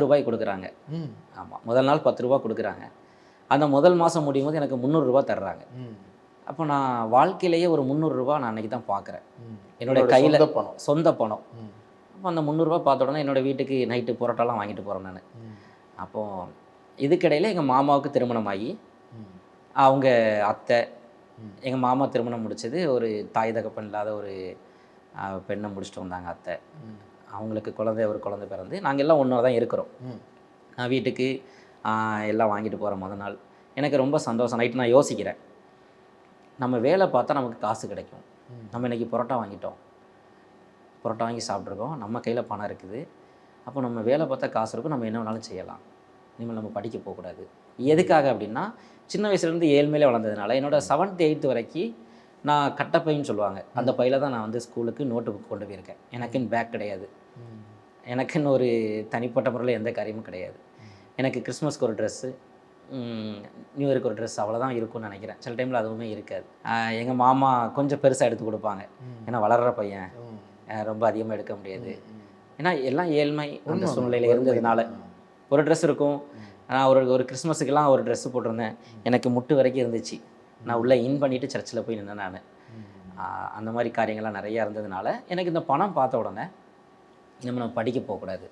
ரூபாய் கொடுக்குறாங்க. ம். ஆமாம், முதல் நாள் ரூபாய் கொடுக்குறாங்க. அந்த முதல் மாதம் முடியும் போது எனக்கு ரூபாய் தர்றாங்க. ம். அப்போ நான் வாழ்க்கையிலேயே ஒரு ரூபாய் நான் அன்றைக்கி தான் பார்க்குறேன். ம். என்னோட உங்களோட கையில் சொந்த பணம். சொந்த பணம். ம். அப்போ அந்த ரூபாய் பார்த்த உடனே என்னோடய வீட்டுக்கு நைட்டு புரோட்டாலாம் வாங்கிட்டு போகிறேன் நான். ம். அப்போது இதுக்கிடையில் எங்கள் மாமாவுக்கு திருமணமாகி ம். அவங்க அத்தை, ம். எங்கள் மாமா திருமணம் முடிச்சது ஒரு தாய் தகப்பன் இல்லாத ஒரு பெண்ணை முடிச்சுட்டு வந்தாங்க அத்தை. ம். அவங்களுக்கு ஒரு குழந்தை பிறந்து நாங்கள் எல்லாம் ஒன்றா தான் இருக்கிறோம். ம். நான் வீட்டுக்கு எல்லாம் வாங்கிட்டு போகிற முத நாள் எனக்கு ரொம்ப சந்தோஷம். நைட்டு நான் யோசிக்கிறேன், நம்ம வேலை பார்த்தா நமக்கு காசு கிடைக்கும். ம். நம்ம இன்றைக்கி பரோட்டா வாங்கிட்டோம், பரோட்டா வாங்கி சாப்பிட்ருக்கோம், நம்ம கையில் பணம் இருக்குது. அப்போ நம்ம வேலை பார்த்தா காசு இருக்கும், நம்ம என்ன வேணாலும் செய்யலாம். இனிமேல் நம்ம படிக்க போகக்கூடாது. எதுக்காக அப்படின்னா, சின்ன வயசுலேருந்து ஏழ்மையிலே வளர்ந்ததுனால என்னோட 7th 8th வரைக்கும் நான் கட்டப்பைன்னு சொல்லுவாங்க, அந்த பையில் தான் நான் வந்து ஸ்கூலுக்கு நோட்டு புக் கொண்டு போயிருக்கேன். எனக்குன்னு பேக் கிடையாது, ம். எனக்குன்னு ஒரு தனிப்பட்ட முறையில் எந்த காரியமும் கிடையாது. எனக்கு கிறிஸ்மஸ்க்கு ஒரு ட்ரெஸ்ஸு, நியூ இயருக்கு ஒரு ட்ரெஸ் அவ்வளோதான் இருக்கும்னு நினைக்கிறேன். சில டைமில் அதுவுமே இருக்காது. எங்கள் மாமா கொஞ்சம் பெருசாக எடுத்து கொடுப்பாங்க, ஏன்னா வளர்கிற பையன், ரொம்ப அதிகமாக எடுக்க முடியாது. ஏன்னா எல்லாம் ஏழ்மை அந்த சூழ்நிலையில் இருந்ததுனால ஒரு ட்ரெஸ் இருக்கும். நான் ஒரு கிறிஸ்மஸுக்கெல்லாம் ஒரு ட்ரெஸ்ஸு போட்டிருந்தேன், எனக்கு முட்டு வரைக்கும் இருந்துச்சு. நான் உள்ளே இன் பண்ணிவிட்டு சர்ச்சில் போய் நின்னேன் நான். அந்த மாதிரி காரியங்கள்லாம் நிறையா இருந்ததுனால எனக்கு இந்த பணம் பார்த்த உடனே நம்ம படிக்க போகக்கூடாது,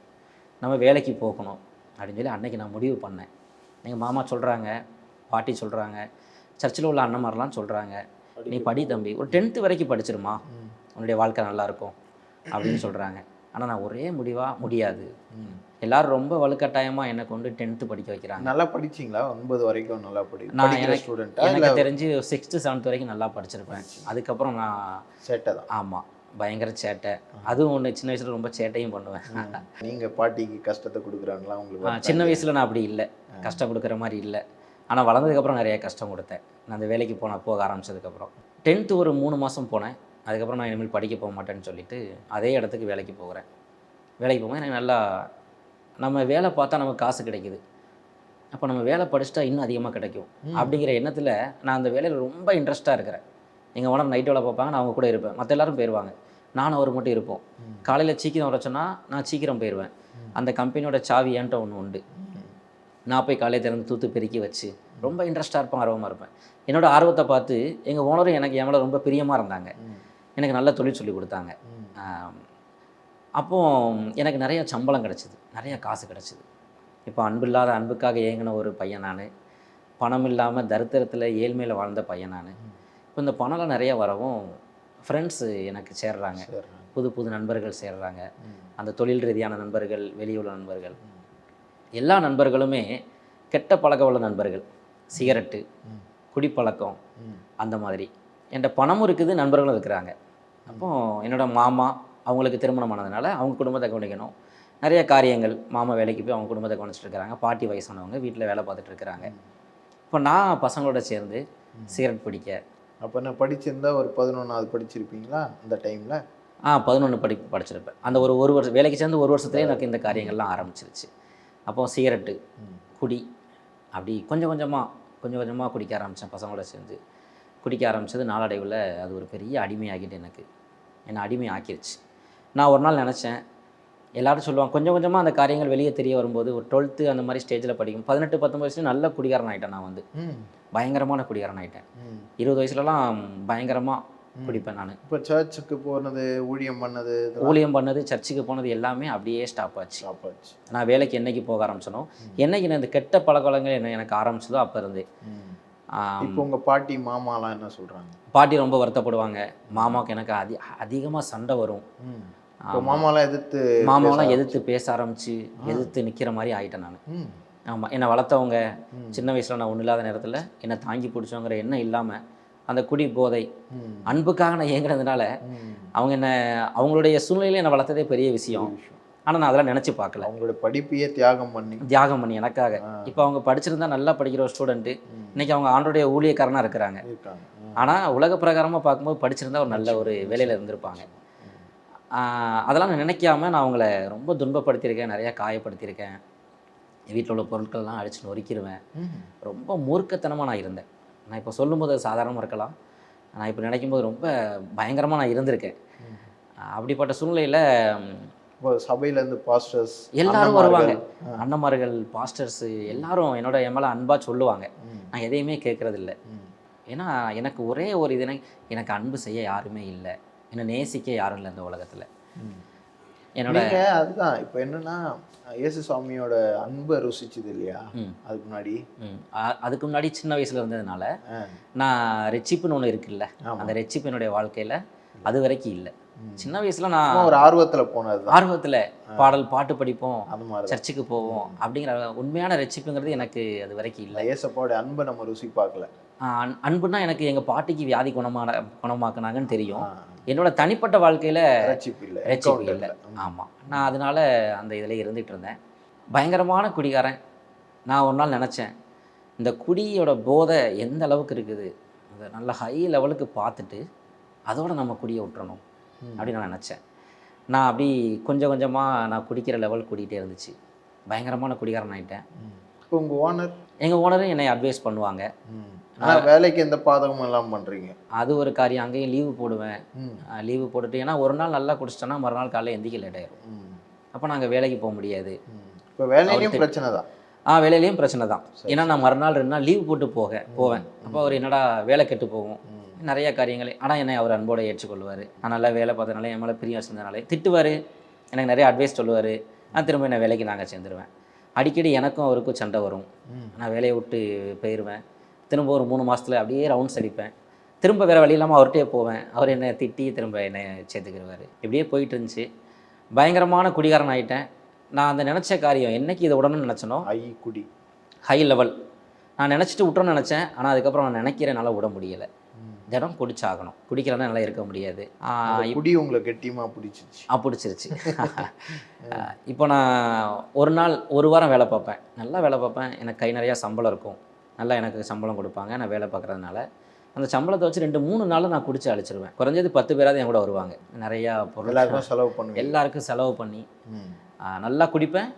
நம்ம வேலைக்கு போகணும் அப்படின்னு சொல்லி அன்றைக்கி நான் முடிவு பண்ணேன். எங்கள் மாமா சொல்கிறாங்க, பாட்டி சொல்கிறாங்க, சர்ச்சில் உள்ள அண்ணன்மாரெலாம் சொல்கிறாங்க, நீ படி தம்பி, ஒரு 10th வரைக்கும் படிச்சிருமா, உன்னுடைய வாழ்க்கை நல்லாயிருக்கும் அப்படின்னு சொல்கிறாங்க. ஆனால் நான் ஒரே முடியாது. எல்லாரும் ரொம்ப வலுக்கட்டாயமாக என்னை கொண்டு 10th படிக்க வைக்கிறாங்க. நல்லா படிச்சிங்களா? 9 வரைக்கும் நல்லா நான் எனக்கு தெரிஞ்சு 6th 7th வரைக்கும் நல்லா படிச்சிருப்பேன். அதுக்கப்புறம் நான் சேட்டை தான். ஆமாம், பயங்கர சேட்டை. அதுவும் ஒன்று, சின்ன வயசில் ரொம்ப சேட்டையும் பண்ணுவேன். நீங்கள் பாட்டிக்கு கஷ்டத்தை கொடுக்குறாங்களா உங்களுக்கு? சின்ன வயசில் நான் அப்படி இல்லை, கஷ்டம் கொடுக்குற மாதிரி இல்லை. ஆனால் வளர்ந்ததுக்கப்புறம் நிறைய கஷ்டம் கொடுத்தேன். நான் அந்த வேலைக்கு போக ஆரம்பித்ததுக்கப்புறம் 10th ஒரு 3 மாதம் போனேன். அதுக்கப்புறம் நான் இனிமேல் படிக்க போக மாட்டேன்னு சொல்லிட்டு அதே இடத்துக்கு வேலைக்கு போகிறேன். வேலைக்கு போகும்போது எனக்கு நல்லா, நம்ம வேலை பார்த்தா நமக்கு காசு கிடைக்குது, அப்போ நம்ம வேலை படிச்சுட்டா இன்னும் அதிகமாக கிடைக்கும் அப்படிங்கிற எண்ணத்தில் நான் அந்த வேலையில் ரொம்ப இன்ட்ரெஸ்ட்டாக இருக்கிறேன். எங்கள் ஓனர் நைட் வேலை பார்ப்பாங்க, நான் அவங்க கூட இருப்பேன். மற்ற எல்லோரும் போயிடுவாங்க, நானும் அவர் மட்டும் இருப்போம். காலையில் சீக்கிரம் வர சொன்னால் நான் சீக்கிரம் போயிடுவேன். அந்த கம்பெனியோட சாவி என்கிட்ட ஒன்று உண்டு. நான் போய் காலையில் திறந்து தூத்து பெருக்கி வச்சு ரொம்ப இன்ட்ரெஸ்ட்டாக இருப்பேன், ஆர்வமாக இருப்பேன். என்னோடய ஆர்வத்தை பார்த்து எங்கள் ஓனரும் எனக்கு என் மேலே ரொம்ப பிரியமாக இருந்தாங்க. எனக்கு நல்ல தொழில் சொல்லி கொடுத்தாங்க. அப்போது எனக்கு நிறைய சம்பளம் கிடச்சிது, நிறைய காசு கிடச்சிது. இப்போ அன்பில்லாத அன்புக்காக ஏங்கின ஒரு பையன் நான், பணம் இல்லாமல் தரித்திரத்தில் ஏழ்மையில் வாழ்ந்த பையன் நான். இப்போ இந்த பணம்லாம் நிறைய வரவும் ஃப்ரெண்ட்ஸு எனக்கு சேர்றாங்க, புது புது நண்பர்கள் சேர்றாங்க. அந்த தொழில் ரீதியான நண்பர்கள், வெளியுள்ள நண்பர்கள், எல்லா நண்பர்களுமே கெட்ட பழக்கம் உள்ள நண்பர்கள். சிகரெட்டு, குடிப்பழக்கம், அந்த மாதிரி. என்கிட்ட பணமும் இருக்குது, நண்பர்களும் இருக்கிறாங்க. அப்போது என்னோடய மாமா அவங்களுக்கு திருமணம் ஆனதுனால அவங்க குடும்பத்தை கவனிக்கணும். நிறைய காரியங்கள், மாமா வேலைக்கு போய் அவங்க குடும்பத்தை கவனிச்சிட்டு இருக்கிறாங்க. பாட்டி வயசானவங்க வீட்டில் வேலை பார்த்துட்டு இருக்கிறாங்க. இப்போ நான் பசங்களோட சேர்ந்து சிகரெட் பிடிக்க. அப்போ நான் படிச்சிருந்தா ஒரு 11வது படிச்சிருப்பீங்களா அந்த டைமில்? 11 படிச்சிருப்பேன். அந்த ஒரு வருஷம் வேலைக்கு சேர்ந்து ஒரு வருஷத்துலேயே எனக்கு இந்த காரியங்கள்லாம் ஆரம்பிச்சிருச்சு. அப்போது சிகரெட்டு, குடி, அப்படி கொஞ்சம் கொஞ்சமாக குடிக்க ஆரம்பித்தேன். பசங்களோட சேர்ந்து குடிக்க ஆரம்பித்தது நாளடைவில் அது ஒரு பெரிய அடிமையாகிட்டு என்னை அடிமை ஆக்கிடுச்சு. நான் ஒரு நாள் நினச்சேன், எல்லோரும் சொல்லுவாங்க கொஞ்சம் கொஞ்சமாக அந்த காரியங்கள் வெளியே தெரிய வரும்போது, ஒரு 12th அந்த மாதிரி ஸ்டேஜில் படிக்கும் 18 19 வயசுல நல்ல குடிகாரன் ஆகிட்டேன். நான் வந்து பயங்கரமான குடிகாரன் ஆகிட்டேன். 20 வயசுலலாம் பயங்கரமாக குடிப்பேன் நான். இப்போ சர்ச்சுக்கு போனது, ஊழியம் பண்ணது, சர்ச்சுக்கு போனது எல்லாமே அப்படியே ஸ்டாப் ஆச்சு. நான் வேலைக்கு என்னைக்கு போக ஆரம்பிச்சனோ, என்னைக்கு நான் இந்த கெட்ட பழக்கவழக்கங்கள் எனக்கு ஆரம்பிச்சதோ அப்போ இருந்தே. இப்போ உங்கள் பாட்டி மாமாலாம் என்ன சொல்கிறாங்க? பாட்டி ரொம்ப வருத்தப்படுவாங்க. மாமாவுக்கு எனக்கு அதிகமாக சண்டை வரும். மாமாவெலாம் எதிர்த்து பேச ஆரம்பித்து எதிர்த்து நிற்கிற மாதிரி ஆகிட்டேன் நான். ஆமாம், என்னை வளர்த்தவங்க சின்ன வயசில் நான் ஒன்றும் இல்லாத நேரத்தில் என்னை தாங்கி பிடிச்சவங்கிற எண்ணம் இல்லாமல் அந்த குடி போதை அன்புக்காக நான் இயங்குறதுனால அவங்க அவங்களுடைய சூழ்நிலையில் என்னை வளர்த்ததே பெரிய விஷயம். ஆனால் நான் அதெல்லாம் நினச்சி பார்க்கல. அவங்களோட படிப்பையே தியாகம் பண்ணி எனக்காக. இப்போ அவங்க படிச்சிருந்தா நல்லா படிக்கிற ஒரு ஸ்டூடெண்ட்டு, இன்றைக்கி அவங்க ஆண்டோடைய ஊழியக்காரனாக இருக்கிறாங்க. ஆனால் உலக பிரகாரமாக பார்க்கும்போது படிச்சிருந்தா ஒரு நல்ல ஒரு வேலையில் இருந்திருப்பாங்க. அதெல்லாம் நான் நினைக்காம நான் அவங்கள ரொம்ப துன்பப்படுத்தியிருக்கேன், நிறையா காயப்படுத்தியிருக்கேன். வீட்டில் உள்ள பொருட்கள்லாம் அடித்து நொறுக்கிடுவேன். ரொம்ப மூர்க்கத்தனமாக நான் இருந்தேன். நான் இப்போ சொல்லும்போது அது சாதாரணமாக இருக்கலாம், நான் இப்போ நினைக்கும்போது ரொம்ப பயங்கரமாக நான் இருந்திருக்கேன். அப்படிப்பட்ட சூழ்நிலையில் இப்போ சபையிலேருந்து பாஸ்டர்ஸ் எல்லாரும் வருவாங்க. அண்ணன்மார்கள், பாஸ்டர்ஸு எல்லாரும் என் மேலே அன்பாக சொல்லுவாங்க. நான் எதையுமே கேட்குறதில்ல. ஏன்னா எனக்கு ஒரே ஒரு இதுனா, எனக்கு அன்பு செய்ய யாருமே இல்லை, என்னை நேசிக்க யாரும் இல்லை இந்த உலகத்தில். என்னோட அதுதான் இப்போ என்னன்னா, இயேசு சுவாமியோட அன்பை ருசிச்சது இல்லையா அதுக்கு முன்னாடி? அதுக்கு முன்னாடி சின்ன வயசுல இருந்ததுனால நான் ரெச்சிப்புன்னு ஒன்று இருக்குல்ல, அந்த ரெச்சிப்பு என்னுடைய வாழ்க்கையில் அது வரைக்கும் இல்லை. சின்ன வயசுல நான் ஒரு ஆர்வத்தில் போனது, ஆர்வத்தில் பாட்டு படிப்போம், சர்ச்சுக்கு போவோம் அப்படிங்கிற உண்மையான ரெச்சிப்புங்கிறது எனக்கு அது வரைக்கும் இல்லை. இயேசப்பாவோட அன்பை நம்ம ருசி பார்க்கல. அன்புனா எனக்கு எங்கள் பாட்டிக்கு வியாதி குணமாக்குனாங்கன்னு தெரியும். என்னோட தனிப்பட்ட வாழ்க்கையில் ரெச்சிப்பு இல்லை. ஆமாம், நான் அதனால அந்த இதில் இருந்துகிட்டு இருந்தேன். பயங்கரமான குடிகாரன். நான் ஒரு நாள் நினச்சேன், இந்த குடியோட போதை எந்த அளவுக்கு இருக்குது, அதை நல்ல ஹை லெவலுக்கு பார்த்துட்டு அதோட நம்ம குடியை விட்டுறணும் அப்படின்னு நான் நினச்சேன். நான் அப்படி கொஞ்சம் கொஞ்சமாக நான் குடிக்கிற லெவல் கூட்டிகிட்டே இருந்துச்சு. பயங்கரமான குடிகாரன் ஆகிட்டேன். இப்போ உங்கள் ஓனர்? எங்கள் ஓனரும் என்னை அட்வைஸ் பண்ணுவாங்க. வேலைக்கு எந்த பாதகமும் எல்லாம் பண்ணுறீங்க, அது ஒரு காரியம். அங்கேயும் லீவு போடுவேன். லீவு போட்டுட்டு, ஏன்னா ஒரு நாள் நல்லா குடிச்சிட்டேன்னா மறுநாள் காலையில் எந்திக்க லேட் ஆயிரும். அப்போ நாங்கள் வேலைக்கு போக முடியாது. இப்போ வேலையிலையும் பிரச்சனை தான். வேலையிலையும் பிரச்சனை தான். ஏன்னா நான் மறுநாள் 2 நாள் லீவு போட்டு போவேன். அப்போ அவர் என்னடா வேலை கெட்டு போகும், நிறைய காரியங்கள். ஆனால் என்னை அவர் அன்போடு ஏற்றுக்கொள்வார். நான் நல்லா வேலை பார்த்தனால, என் மேலே பிரியம் வச்சிருந்தனாலே திட்டுவார், எனக்கு நிறைய அட்வைஸ் சொல்லுவார். நான் திரும்ப என்ன வேலைக்கு நாங்கள் சேர்ந்துருவேன். அடிக்கடி எனக்கும் அவருக்கும் சண்டை வரும். நான் வேலையை விட்டு போயிடுவேன். திரும்ப ஒரு 3 மாதத்தில் அப்படியே ரவுண்ட்ஸ் அடிப்பேன். திரும்ப வேறு வழி இல்லாமல் அவர்கிட்டே போவேன். அவர் என்னை திட்டி திரும்ப என்னை சேர்த்துக்கிடுவார். இப்படியே போயிட்டு இருந்துச்சு. பயங்கரமான குடிகாரன் ஆகிட்டேன். நான் அந்த நினச்ச காரியம் என்றைக்கு இதை விடணும்னு நினச்சனோ, ஹை லெவல் நான் நினச்சிட்டு விட்டுறோன்னு நினச்சேன். ஆனால் அதுக்கப்புறம் நான் நினைக்கிறேன், என்னால் விட முடியலை. தினம் குடிச்சாகணும், குடிக்கிறதா நல்லா இருக்க முடியாது. குடி உங்களை கெட்டியமாக பிடிச்சிருச்சு. இப்போ நான் ஒரு வாரம் வேலை பார்ப்பேன், நல்லா வேலை பார்ப்பேன். எனக்கு கை நிறையா சம்பளம் இருக்கும், நல்லா எனக்கு சம்பளம் கொடுப்பாங்க. நான் வேலை பார்க்குறதுனால அந்த சம்பளத்தை வச்சு 2-3 நாள் நான் குடிச்சு அழிச்சிருவேன். குறைஞ்சது 10 பேராவது என் கூட வருவாங்க. நிறையா பொருள் எல்லாருக்கும் செலவு பண்ணி நல்லா குடிப்பேன்,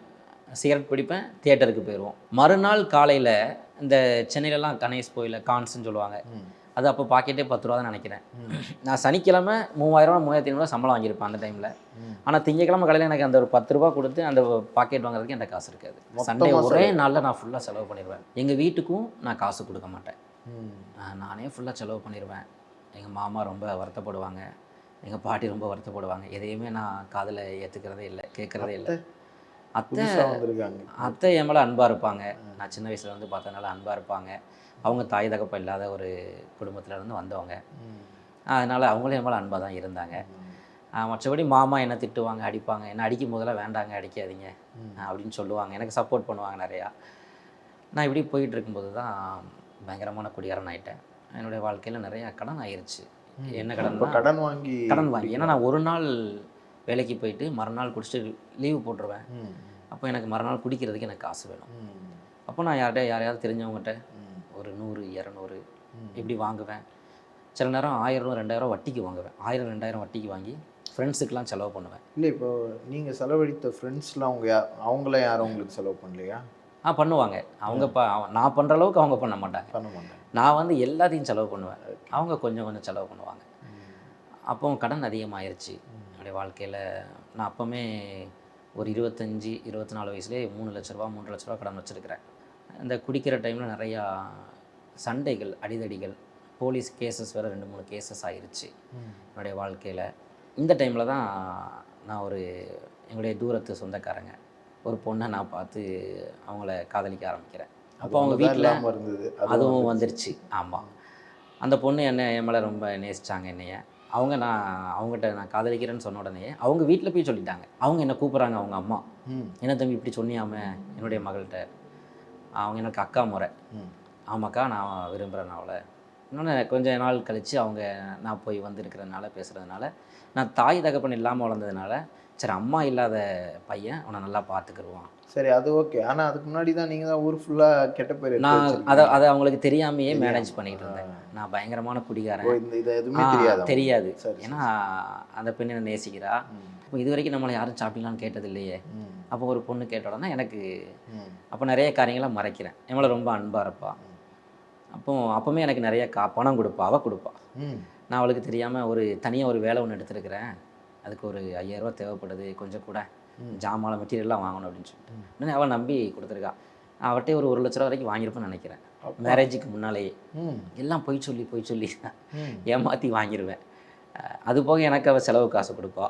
சிகரெட் பிடிப்பேன், தியேட்டருக்கு போயிடுவோம். மறுநாள் காலையில் இந்த சென்னையிலலாம் கணேஷ் கோயிலில் கான்ஸ்ன்னு சொல்லுவாங்க, அது அப்போ பாக்கெட்டே 10 ரூபா தான் நினைக்கிறேன். நான் சனிக்கிழமை 3000 3500 சம்பளம் வாங்கியிருப்பேன் அந்த டைமில். ஆனால் திங்கக்கிழமை காலையில் எனக்கு அந்த ஒரு 10 ரூபா கொடுத்து அந்த பாக்கெட் வாங்குறதுக்கு என்கிட்ட காசு இருக்காது. சண்டே ஒரே நாளில் நான் ஃபுல்லாக செலவு பண்ணிடுவேன். எங்கள் வீட்டுக்கும் நான் காசு கொடுக்க மாட்டேன், நானே ஃபுல்லாக செலவு பண்ணிடுவேன். எங்கள் மாமா ரொம்ப வருத்தப்படுவாங்க, எங்கள் பாட்டி ரொம்ப வருத்தப்படுவாங்க. எதையுமே நான் காதில் ஏற்றுக்கிறதே இல்லை, கேட்குறதே இல்லை. அத்தை என் மேலே அன்பாக இருப்பாங்க. நான் சின்ன வயசில் வந்து பார்த்ததுனால அன்பாக இருப்பாங்க. அவங்க தாய் தகப்பம் இல்லாத ஒரு குடும்பத்திலேருந்து வந்தவங்க, அதனால் அவங்களும் என் மேலே அன்பாக தான் இருந்தாங்க. மற்றபடி மாமா என்னை திட்டுவாங்க, அடிப்பாங்க. என்னை அடிக்கும் போதெல்லாம் வேண்டாங்க, அடிக்காதீங்க அப்படின்னு சொல்லுவாங்க, எனக்கு சப்போர்ட் பண்ணுவாங்க நிறையா. நான் இப்படி போயிட்டு இருக்கும்போது தான் பயங்கரமான குடிகாரன் ஆகிட்டேன். என்னுடைய வாழ்க்கையில் நிறையா கடன் ஆயிடுச்சு. என்ன கடன் வாங்கி ஏன்னா நான் ஒரு நாள் வேலைக்கு போயிட்டு மறுநாள் குடிச்சிட்டு லீவு போட்டுருவேன். அப்போ எனக்கு மறுநாள் குடிக்கிறதுக்கு எனக்கு காசு வேணும். அப்போ நான் யாரையாவது தெரிஞ்சவங்ககிட்ட ஒரு 100 200 இப்படி வாங்குவேன். சில நேரம் 1000 2000 வட்டிக்கு வாங்குவேன். 1000 2000 வட்டிக்கு வாங்கி ஃப்ரெண்ட்ஸுக்கெலாம் செலவு பண்ணுவேன். இல்லை, இப்போ நீங்கள் செலவழித்த ஃப்ரெண்ட்ஸ்லாம் அவங்கள யாரும் உங்களுக்கு செலவு பண்ணலையா? பண்ணுவாங்க. அவங்க நான் பண்ணுற அளவுக்கு அவங்க பண்ண மாட்டாங்க. நான் வந்து எல்லாத்தையும் செலவு பண்ணுவேன், அவங்க கொஞ்சம் கொஞ்சம் செலவு பண்ணுவாங்க. அப்போ கடன் அதிகமாகிருச்சு என்னுடைய வாழ்க்கையில். நான் அப்போவுமே ஒரு 25-24 வயசுலேயே 3 லட்ச ரூபா கடன் வச்சுருக்கிறேன். இந்த குடிக்கிற டைமில் நிறையா சண்டைகள், அடிதடிகள், போலீஸ் கேசஸ் வேறு 2-3 கேசஸ் ஆகிருச்சு என்னுடைய வாழ்க்கையில். இந்த டைமில் தான் நான் எங்களுடைய தூரத்து சொந்தக்காரங்க ஒரு பொண்ணை நான் பார்த்து அவங்கள காதலிக்க ஆரம்பிக்கிறேன். அப்போ அவங்க வீட்டில் அதுவும் வந்துருச்சு. ஆமாம், அந்த பொண்ணு என் மேலே ரொம்ப நேசித்தாங்க என்னைய. அவங்ககிட்ட நான் காதலிக்கிறேன்னு சொன்ன உடனே அவங்க வீட்டில் போய் சொல்லிட்டாங்க. அவங்க என்னை கூப்பிட்றாங்க, அவங்க அம்மா, என்ன தம்பி இப்படி சொன்னியாம என்னுடைய மகள்கிட்ட. அவங்க எனக்கு அக்கா முறை. ஆமாக்கா, நான் விரும்புகிறேன் அவளை. இன்னொன்று கொஞ்சம் நாள் கழித்து நான் போய் வந்திருக்கிறதுனால பேசுகிறதுனால, நான் தாய் தகப்பன் இல்லாமல் வளர்ந்ததுனால, சரி அம்மா இல்லாத பையன் அவனை நல்லா பார்த்துக்கிடுவான். சரி, அது ஓகே. ஆனால் அதுக்கு முன்னாடி தான் நீங்கள் தான் ஊர் ஃபுல்லாக கெட்ட பேர். நான் அதை அவங்களுக்கு தெரியாமையே மேனேஜ் பண்ணிக்கிட்டு இருந்தேன். நான் பயங்கரமான குடிகாரன், எதுவுமே தெரியாது. ஏன்னா அந்த பெண் என்ன நேசிக்கிறா. இப்போ இது வரைக்கும் நம்மளை யாரும் சாப்பிட்டீங்களான்னு கேட்டது இல்லையே. அப்போ ஒரு பொண்ணு கேட்ட உடனே எனக்கு அப்போ நிறைய காரியங்களை மறைக்கிறேன். எவ்வளோ ரொம்ப அன்பாக இருப்பா. அப்போவுமே எனக்கு நிறைய பணம் கொடுப்பா, அவள் கொடுப்பா. நான் அவளுக்கு தெரியாமல் தனியாக ஒரு வேலை ஒன்று எடுத்துருக்கிறேன், அதுக்கு ஒரு 5000 ரூபா தேவைப்படுது, கொஞ்சம் கூட ஜாமான் மெட்டீரியல்லாம் வாங்கணும் அப்படின்னு சொல்லிட்டு உடனே அவள் நம்பி கொடுத்துருக்கா. அவட்டே ஒரு 1 லட்ச ரூபா வரைக்கும் வாங்கியிருப்பேன்னு நினைக்கிறேன். மேரேஜுக்கு முன்னாலேயே எல்லாம் பொய் சொல்லி ஏமாற்றி வாங்கிடுவேன். அது போக எனக்கு அவள் செலவு காசு கொடுப்பா.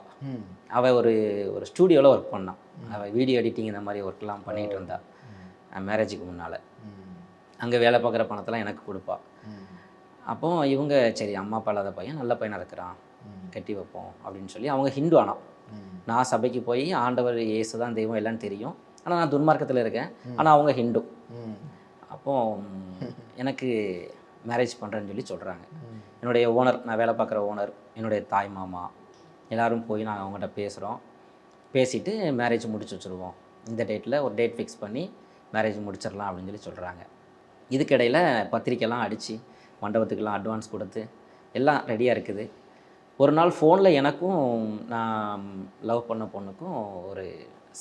அவள் ஒரு ஸ்டூடியோவில் ஒர்க் பண்ணான். அவள் வீடியோ எடிட்டிங் இந்த மாதிரி ஒர்க்லாம் பண்ணிகிட்டு இருந்தா மேரேஜுக்கு முன்னால். அங்கே வேலை பார்க்குற பணத்தெல்லாம் எனக்கு கொடுப்பா. அப்போ இவங்க சரி அம்மா அப்பா இல்லாத பையன் நல்ல பையனாக இருக்கிறான், கட்டி வைப்போம் அப்படின்னு சொல்லி அவங்க ஹிந்து ஆனா. நான் சபைக்கு போய் ஆண்டவர் இயேசு தான் தெய்வம் எல்லாம் தெரியும், ஆனால் நான் துன்மார்க்கத்தில் இருக்கேன், ஆனால் அவங்க ஹிந்து. அப்போ எனக்கு மேரேஜ் பண்ணுறேன்னு சொல்லி சொல்கிறாங்க. என்னுடைய ஓனர், நான் வேலை பார்க்குற ஓனர், என்னுடைய தாய் மாமா எல்லோரும் போய் நாங்கள் அவங்ககிட்ட பேசுகிறோம். பேசிவிட்டு மேரேஜ் முடிச்சு வச்சுருவோம், இந்த டேட்டில் ஒரு டேட் ஃபிக்ஸ் பண்ணி மேரேஜ் முடிச்சிடலாம் அப்படின்னு சொல்லி சொல்கிறாங்க. இதுக்கிடையில் பத்திரிக்கைலாம் அடித்து மண்டபத்துக்கெல்லாம் அட்வான்ஸ் கொடுத்து எல்லாம் ரெடியாக இருக்குது. ஒரு நாள் ஃபோனில் எனக்கும் நான் லவ் பண்ண பொண்ணுக்கும் ஒரு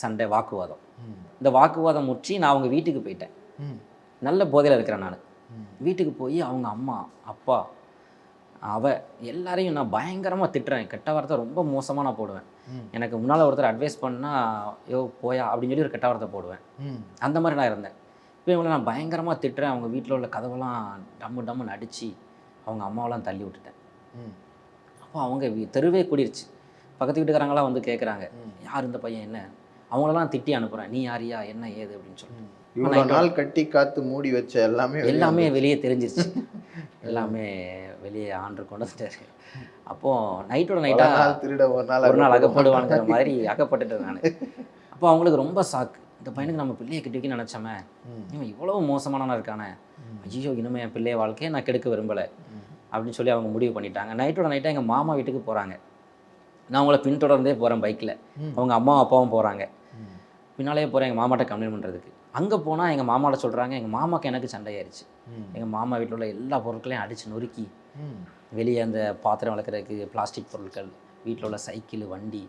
சண்டை, வாக்குவாதம். இந்த வாக்குவாதம் முடிச்சு நான் அவங்க வீட்டுக்கு போயிட்டேன். நல்ல போதையில் இருக்கிறேன் நான். வீட்டுக்கு போய் அவங்க அம்மா அப்பா எல்லாரையும் நான் பயங்கரமாக திட்டுறேன். கெட்ட வார்த்தை ரொம்ப மோசமாக நான் போடுவேன். எனக்கு முன்னால் ஒருத்தர் அட்வைஸ் பண்ணால் யோ போயா அப்படின்னு சொல்லி ஒரு கெட்ட வார்த்தை போடுவேன். அந்த மாதிரி நான் இருந்தேன். இப்போ இவங்களை நான் பயங்கரமாக திட்டுறேன். அவங்க வீட்டில் உள்ள கதவெல்லாம் டம்முன்னு அடித்து அவங்க அம்மாவெல்லாம் தள்ளி விட்டுட்டேன். அப்போ அவங்க தெருவே கூடிருச்சு. பக்கத்து வீட்டுக்காரங்களாம் வந்து கேட்குறாங்க, யார் இந்த பையன், என்ன? அவங்களெல்லாம் திட்டி அனுப்புகிறேன், நீ யாரியா என்ன ஏது அப்படின்னு சொல்லிட்டு. இவ்வளோ நாள் கட்டி காத்து மூடி வச்ச எல்லாமே வெளியே தெரிஞ்சிருச்சு. எல்லாமே வெளியே ஆண்டு கொண்டு வந்துட்டாரு. அப்போது நைட்டோட நைட்டாக ஒரு நாள் அகப்படுவானுங்கிற மாதிரி அகப்பட்டுட்டேன் நான். அப்போ அவங்களுக்கு ரொம்ப சாக்கு. இந்த பையனுக்கு நம்ம பிள்ளையை கட்டி வைக்க நினச்சோமே, இவன் இவ்வளோ மோசமானவனா இருக்கானே, ஐயோ இனிமே என் பிள்ளைய வாழ்க்கையை நான் கெடுக்க விரும்பலை அப்படின்னு சொல்லி அவங்க முடிவு பண்ணிட்டாங்க. நைட்டோட நைட்டாக எங்கள் மாமா வீட்டுக்கு போகிறாங்க. நான் அவங்கள பின்தொடர்ந்தே போகிறேன் பைக்கில். அவங்க அம்மாவும் அப்பாவும் போகிறாங்க. பின்னாலே போகிறேன் எங்கள் மாமாட்ட கம்ப்ளைண்ட் பண்ணுறதுக்கு. அங்கே போனால் எங்கள் மாமாட்ட சொல்கிறாங்க, எங்கள் மாமாவுக்கு எனக்கு சண்டையாயிருச்சு. எங்கள் மாமா வீட்டில் உள்ள எல்லா பொருட்களையும் அடித்து நொறுக்கி, வெளியே அந்த பாத்திரம் வளர்க்குறதுக்கு பிளாஸ்டிக் பொருட்கள், வீட்டில் உள்ள சைக்கிள், வண்டி,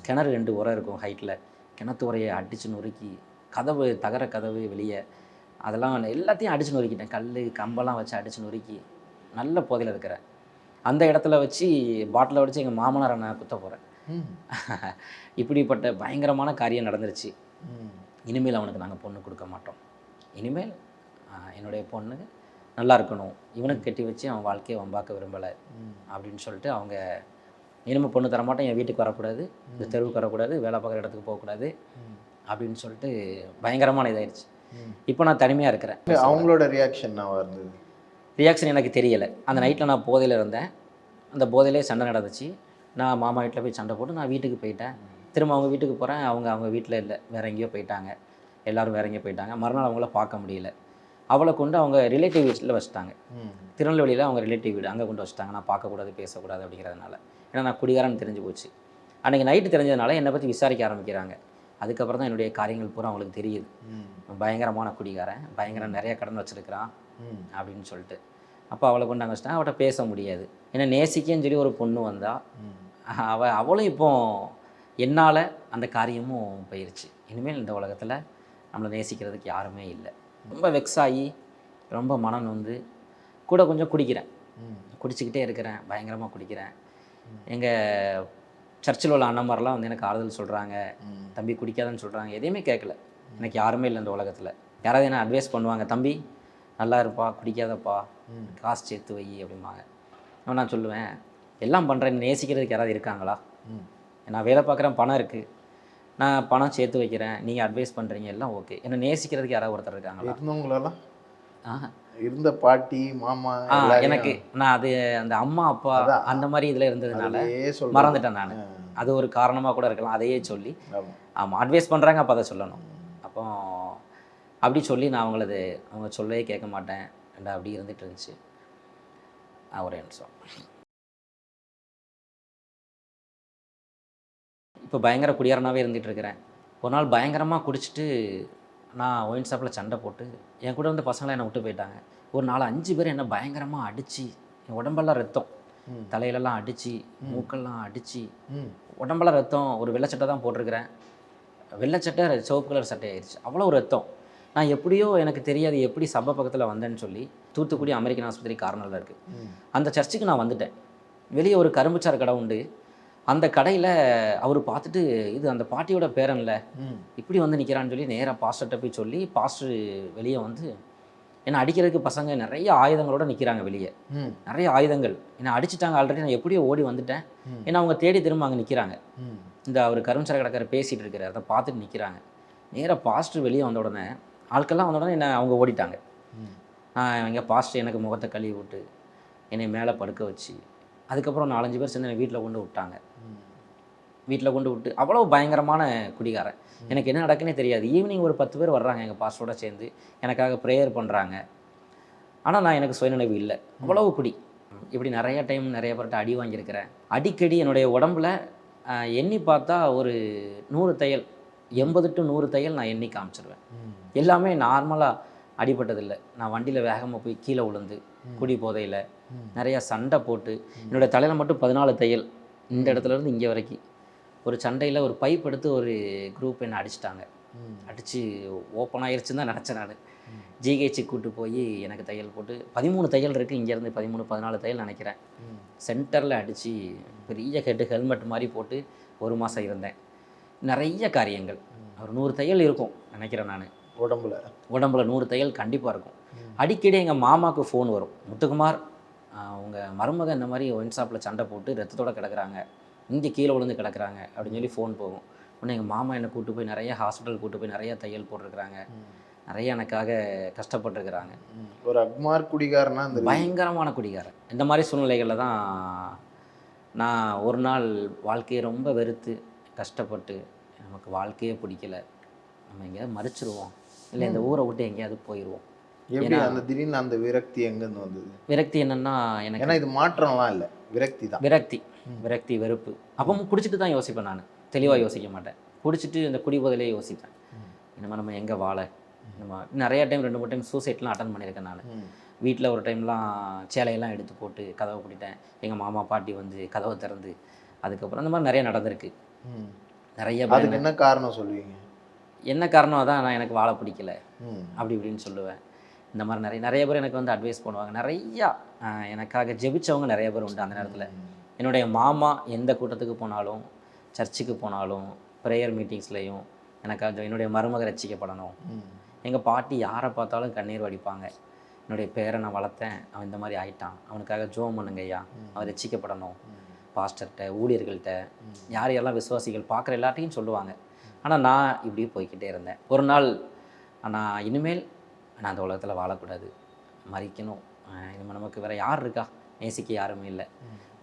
கிணறு 2 உரம் இருக்கும் ஹைட்டில், கிணத்து உரையை அடித்து நொறுக்கி, கதவு தகர கதவு வெளியே அதெல்லாம் எல்லாத்தையும் அடித்து நொறுக்கிட்டேன். கல் கம்பெல்லாம் வச்சு அடித்து நொறுக்கி நல்ல போதையில் இருக்கிறேன். அந்த இடத்துல வச்சு பாட்டிலை வச்சு எங்கள் மாமனாரை நான் குத்த போகிறேன். இப்படிப்பட்ட பயங்கரமான காரியம் நடந்துருச்சு. இனிமேல் அவனுக்கு நாங்கள் பொண்ணு கொடுக்க மாட்டோம், இனிமேல் என்னுடைய பொண்ணு நல்லா இருக்கணும், இவனுக்கு கட்டி வச்சு அவன் வாழ்க்கையை வம்பாக்க விரும்பலை அப்படின்னு சொல்லிட்டு அவங்க இனிமேல் பொண்ணு தரமாட்டோம், என் வீட்டுக்கு வரக்கூடாது, இந்த தெருவுக்கு வரக்கூடாது, வேலை பார்க்குற இடத்துக்கு போகக்கூடாது அப்படின்னு சொல்லிட்டு பயங்கரமான இதாகிடுச்சு. இப்போ நான் தனிமையாக இருக்கிறேன். அவங்களோட ரியாக்ஷன் இருந்தது? ரியாக்ஷன் எனக்கு தெரியலை. அந்த நைட்டில் நான் போதையில் இருந்தேன். அந்த போதையிலே சண்டை நடந்துச்சு. நான் மாமா வீட்டில் போய் சண்டை போட்டு நான் வீட்டுக்கு போயிட்டேன். திரும்ப அவங்க வீட்டுக்கு போகிறேன். அவங்க வீட்டில் இல்லை, வேறு எங்கேயோ போயிட்டாங்க. எல்லோரும் வேறு எங்கேயோ போயிட்டாங்க. மறுநாள் அவங்கள பார்க்க முடியல. அவளை கொண்டு அவங்க ரிலேட்டிவ் வீட்டில் வச்சுட்டாங்க. திருநெல்வேலியில் அவங்க ரிலேட்டிவ் வீடு, அங்கே கொண்டு வச்சுட்டாங்க. நான் பார்க்கக்கூடாது பேசக்கூடாது அப்படிங்கிறதுனால. ஏன்னா நான் குடிகாரன்னு தெரிஞ்சு போச்சு. அன்றைக்கி நைட்டு தெரிஞ்சதுனால என்னை பற்றி விசாரிக்க ஆரம்பிக்கிறாங்க. அதுக்கப்புறம் தான் என்னுடைய காரியங்கள் பூரா அவங்களுக்கு தெரியுது. பயங்கரமான குடிகாரன், நிறைய கடன் வச்சுருக்கிறான் அப்படின்னு சொல்லிட்டு. அப்போ அவளை கொண்டு அங்கே வச்சுட்டாங்க. அவட்ட பேச முடியாது. ஏன்னா நேசிக்கன்னு சொல்லி ஒரு பொண்ணு வந்தால் அவளும் இப்போ என்னால் அந்த காரியமும் போயிடுச்சு. இனிமேல் இந்த உலகத்தில் நம்மளை நேசிக்கிறதுக்கு யாருமே இல்லை. ரொம்ப வெக்ஸ் ஆகி ரொம்ப மனம் வந்து கூட கொஞ்சம் குடிக்கிறேன், குடிச்சிக்கிட்டே இருக்கிறேன், பயங்கரமாக குடிக்கிறேன். எங்கள் சர்ச்சில் உள்ள அண்ணன்மாரெலாம் வந்து எனக்கு ஆறுதல் சொல்கிறாங்க, தம்பி குடிக்காதன்னு சொல்கிறாங்க. எதையுமே கேட்கல. எனக்கு யாருமே இல்லை இந்த உலகத்தில். யாராவது என்ன அட்வைஸ் பண்ணுவாங்க, தம்பி நல்லா இருப்பா, குடிக்காதப்பா, காசு சேர்த்து வை அப்படிம்பாங்க. நான் சொல்லுவேன், எல்லாம் பண்ணுறேன், நேசிக்கிறதுக்கு யாராவது இருக்காங்களா? நான் வேலை பார்க்குறேன், பணம் இருக்குது, நான் பணம் சேர்த்து வைக்கிறேன், நீங்கள் அட்வைஸ் பண்ணுறீங்க, எல்லாம் ஓகே. என்ன நேசிக்கிறதுக்கு யாராவது ஒருத்தர் இருக்காங்களா? இருந்தவங்களெல்லாம் இருந்த பாட்டி மாமா எனக்கு நான் அது அந்த அம்மா அப்பா அந்த மாதிரி இதில் இருந்ததுனால மறந்துட்டேன் நான். அது ஒரு காரணமாக கூட இருக்கலாம். அதையே சொல்லி ஆமாம் அட்வைஸ் பண்ணுறாங்க, அப்போ அதை சொல்லணும். அப்போ அப்படி சொல்லி நான் அவங்க சொல்லவே கேட்க மாட்டேன் அப்படி இருந்துட்டு இருந்துச்சு. ஒரே நிமிஷம். இப்போ பயங்கர குடியாரனாகவே இருந்துகிட்டு இருக்கிறேன். ஒரு நாள் பயங்கரமாக குடிச்சிட்டு நான் ஒயின் ஷாப்பில் சண்டை போட்டு என் கூட வந்து பசங்களாம் என்னை விட்டு போயிட்டாங்க. ஒரு 4-5 பேர் என்னை பயங்கரமாக அடித்து, என் உடம்பெல்லாம் ரத்தம், தலையிலலாம் அடித்து, மூக்கெல்லாம் அடித்து, உடம்பெல்லாம் ரத்தம். ஒரு வெள்ளைச்சட்டை தான் போட்டிருக்கிறேன், வெள்ளைச்சட்டை சிவப்பு கலர் சட்டை ஆயிடுச்சு, அவ்வளோ ரத்தம். நான் எப்படியோ எனக்கு தெரியாது எப்படி சபை பக்கத்தில் வந்தேன்னு சொல்லி தூத்துக்குடி அமெரிக்கன் ஆஸ்பத்திரி கார்னரில் இருக்குது, அந்த சர்ச்சுக்கு நான் வந்துட்டேன். வெளியே ஒரு கரும்புச்சாறு கடை உண்டு, அந்த கடையில் அவர் பார்த்துட்டு இது அந்த பாட்டியோட பேரன்ல ம். இப்படி வந்து நிற்கிறான்னு சொல்லி நேராக பாஸ்டர்கிட்ட போய் சொல்லி பாஸ்டர் வெளியே வந்து என்னை அடிக்கிறதுக்கு பசங்க நிறைய ஆயுதங்களோட நிற்கிறாங்க வெளியே. ம். நிறைய ஆயுதங்கள் என்னை அடிச்சிட்டாங்க ஆல்ரெடி, நான் எப்படியோ ஓடி வந்துட்டேன். ம். ஏன்னா அவங்க தேடி திரும்ப அங்கே நிற்கிறாங்க. ம். இந்த அவர் கரும்சரை கடைக்காரர் பேசிகிட்டு இருக்கிறார், அதை பார்த்துட்டு நிற்கிறாங்க. நேராக பாஸ்டர் வெளியே வந்த உடனே ஆட்கள்லாம் வந்த உடனே என்னை அவங்க ஓடிட்டாங்க. ம். எங்கே பாஸ்டர் எனக்கு முகத்தை கழுவி விட்டு என்னை மேலே படுக்க வச்சு அதுக்கப்புறம் 4-5 பேர் சேர்ந்து என்னை வீட்டில் கொண்டு விட்டாங்க. ம். வீட்டில் கொண்டு விட்டு அவ்வளோ பயங்கரமான குடிகாரன். எனக்கு என்ன நடக்குன்னே தெரியாது. ஈவினிங் ஒரு 10 பேர் வர்றாங்க எங்கள் பாஸ்டரோட சேர்ந்து எனக்காக ப்ரேயர் பண்ணுறாங்க. ஆனால் நான் எனக்கு சுயநினைவு இல்லை, அவ்வளவு குடி. இப்படி நிறைய டைம் நிறைய பேர்கிட்ட அடி வாங்கியிருக்கிறேன். அடிக்கடி என்னுடைய உடம்புல எண்ணி பார்த்தா ஒரு 100 தையல், 80 to 100 தையல் நான் எண்ணி காமிச்சிருவேன். ம். எல்லாமே நார்மலாக அடிபட்டதில்லை. நான் வண்டியில் வேகமாக போய் கீழே விழுந்து குடி போதையில் நிறையா சண்டை போட்டு என்னோடய தலையில் மட்டும் 14 தையல், இந்த இடத்துலேருந்து இங்கே வரைக்கும். ஒரு சண்டையில் ஒரு பைப் எடுத்து ஒரு குரூப் என்னை அடிச்சிட்டாங்க. அடித்து ஓப்பன் ஆகிருச்சுன்னு தான் நினச்சேன். நான் ஜிஹெச்சு கூப்பிட்டு போய் எனக்கு தையல் போட்டு 13 தையல் இருக்குது. இங்கேருந்து 13-14 தையல் நினைக்கிறேன். சென்டரில் அடித்து பெரிய ஹெல்மெட் மாதிரி போட்டு 1 மாதம் இருந்தேன். நிறைய காரியங்கள், ஒரு 100 தையல் இருக்கும் நினைக்கிறேன். நான் உடம்புல 100 தையல் கண்டிப்பாக இருக்கும். அடிக்கடி எங்கள் மாமாவுக்கு ஃபோன் வரும், முத்துக்குமார் உங்கள் மருமகன் இந்த மாதிரி ஒயின் ஷாப்பில் சண்டை போட்டு ரத்தத்தோடு கிடக்குறாங்க, இங்கே கீழே விழுந்து கிடக்குறாங்க அப்படின்னு சொல்லி ஃபோன் போகும். உடனே எங்கள் மாமா என்னை கூப்பிட்டு போய் நிறைய ஹாஸ்பிட்டல் கூப்பிட்டு போய் நிறைய தையல் போட்டிருக்கிறாங்க, நிறைய எனக்காக கஷ்டப்பட்டுருக்கிறாங்க. ஒரு அக்மார் குடிகாரனா, பயங்கரமான குடிகாரன். இந்த மாதிரி சூழ்நிலைகளில் தான் நான் ஒரு நாள் வாழ்க்கையை ரொம்ப வெறுத்து கஷ்டப்பட்டு, நமக்கு வாழ்க்கையே பிடிக்கல, நம்ம எங்கேயாவது மறிச்சிருவோம், இல்லை இந்த ஊரை விட்டு எங்கேயாவது போயிடுவோம். எப்படி அந்த திடீர்னு அந்த விரக்தி எங்கேருந்து வந்தது? விரக்தி என்னன்னா, எனக்கு ஏன்னா இது மாற்றம்லாம் இல்லை, விரக்தி தான். விரக்தி வெறுப்பு. அப்பவும் குடிச்சிட்டு தான் யோசிப்பேன். நான் தெளிவாக யோசிக்க மாட்டேன். குடிச்சிட்டு இந்த குடிபோதையிலே யோசிப்பேன். இனிமேல் நம்ம எங்கே வாழ, நம்ம நிறைய டைம் 2-3 டைம் சூசைட்லாம் அட்டன் பண்ணியிருக்கேன். நான் வீட்டில் ஒரு டைம்லாம் சேலையெல்லாம் எடுத்து போட்டு கதவை பிடிட்டேன். எங்கள் மாமா பாட்டி வந்து கதவை திறந்து, அதுக்கப்புறம் அந்த மாதிரி நிறைய நடந்திருக்கு. நிறைய. அதுக்கு என்ன காரணம் சொல்லுவீங்க? என்ன காரணம்? அதான் நான் எனக்கு வாழ பிடிக்கல அப்படி இப்படின்னு சொல்லுவேன். இந்த மாதிரி நிறைய பேர் எனக்கு வந்து அட்வைஸ் பண்ணுவாங்க. நிறையா எனக்காக ஜெபிச்சவங்க நிறைய பேர் உண்டு அந்த நேரத்தில். என்னுடைய மாமா எந்த கூட்டத்துக்கு போனாலும், சர்ச்சுக்கு போனாலும், ப்ரேயர் மீட்டிங்ஸ்லையும் எனக்காக என்னுடைய மருமக ரட்சிக்கப்படணும். எங்கள் பாட்டி யாரை பார்த்தாலும் கண்ணீர் வடிப்பாங்க. என்னுடைய பேரை நான் வளர்த்தேன், அவன் இந்த மாதிரி ஆயிட்டான், அவனுக்காக ஜோம் பண்ணுங்க ஐயா, அவன் ரட்சிக்கப்படணும். பாஸ்டர்கிட்ட, ஊழியர்கள்ட்ட, யார் யாரெல்லாம் விசுவாசிகள் பார்க்குற எல்லாத்தையும் சொல்லுவாங்க. ஆனால் நான் இப்படி போய்கிட்டே இருந்தேன். ஒரு நாள் நான் இனிமேல் நான் அந்த உலகத்தில் வாழக்கூடாது, மறிக்கணும், இனிமேல் நமக்கு வேறு யார் இருக்கா, நேசிக்க யாருமே இல்லை.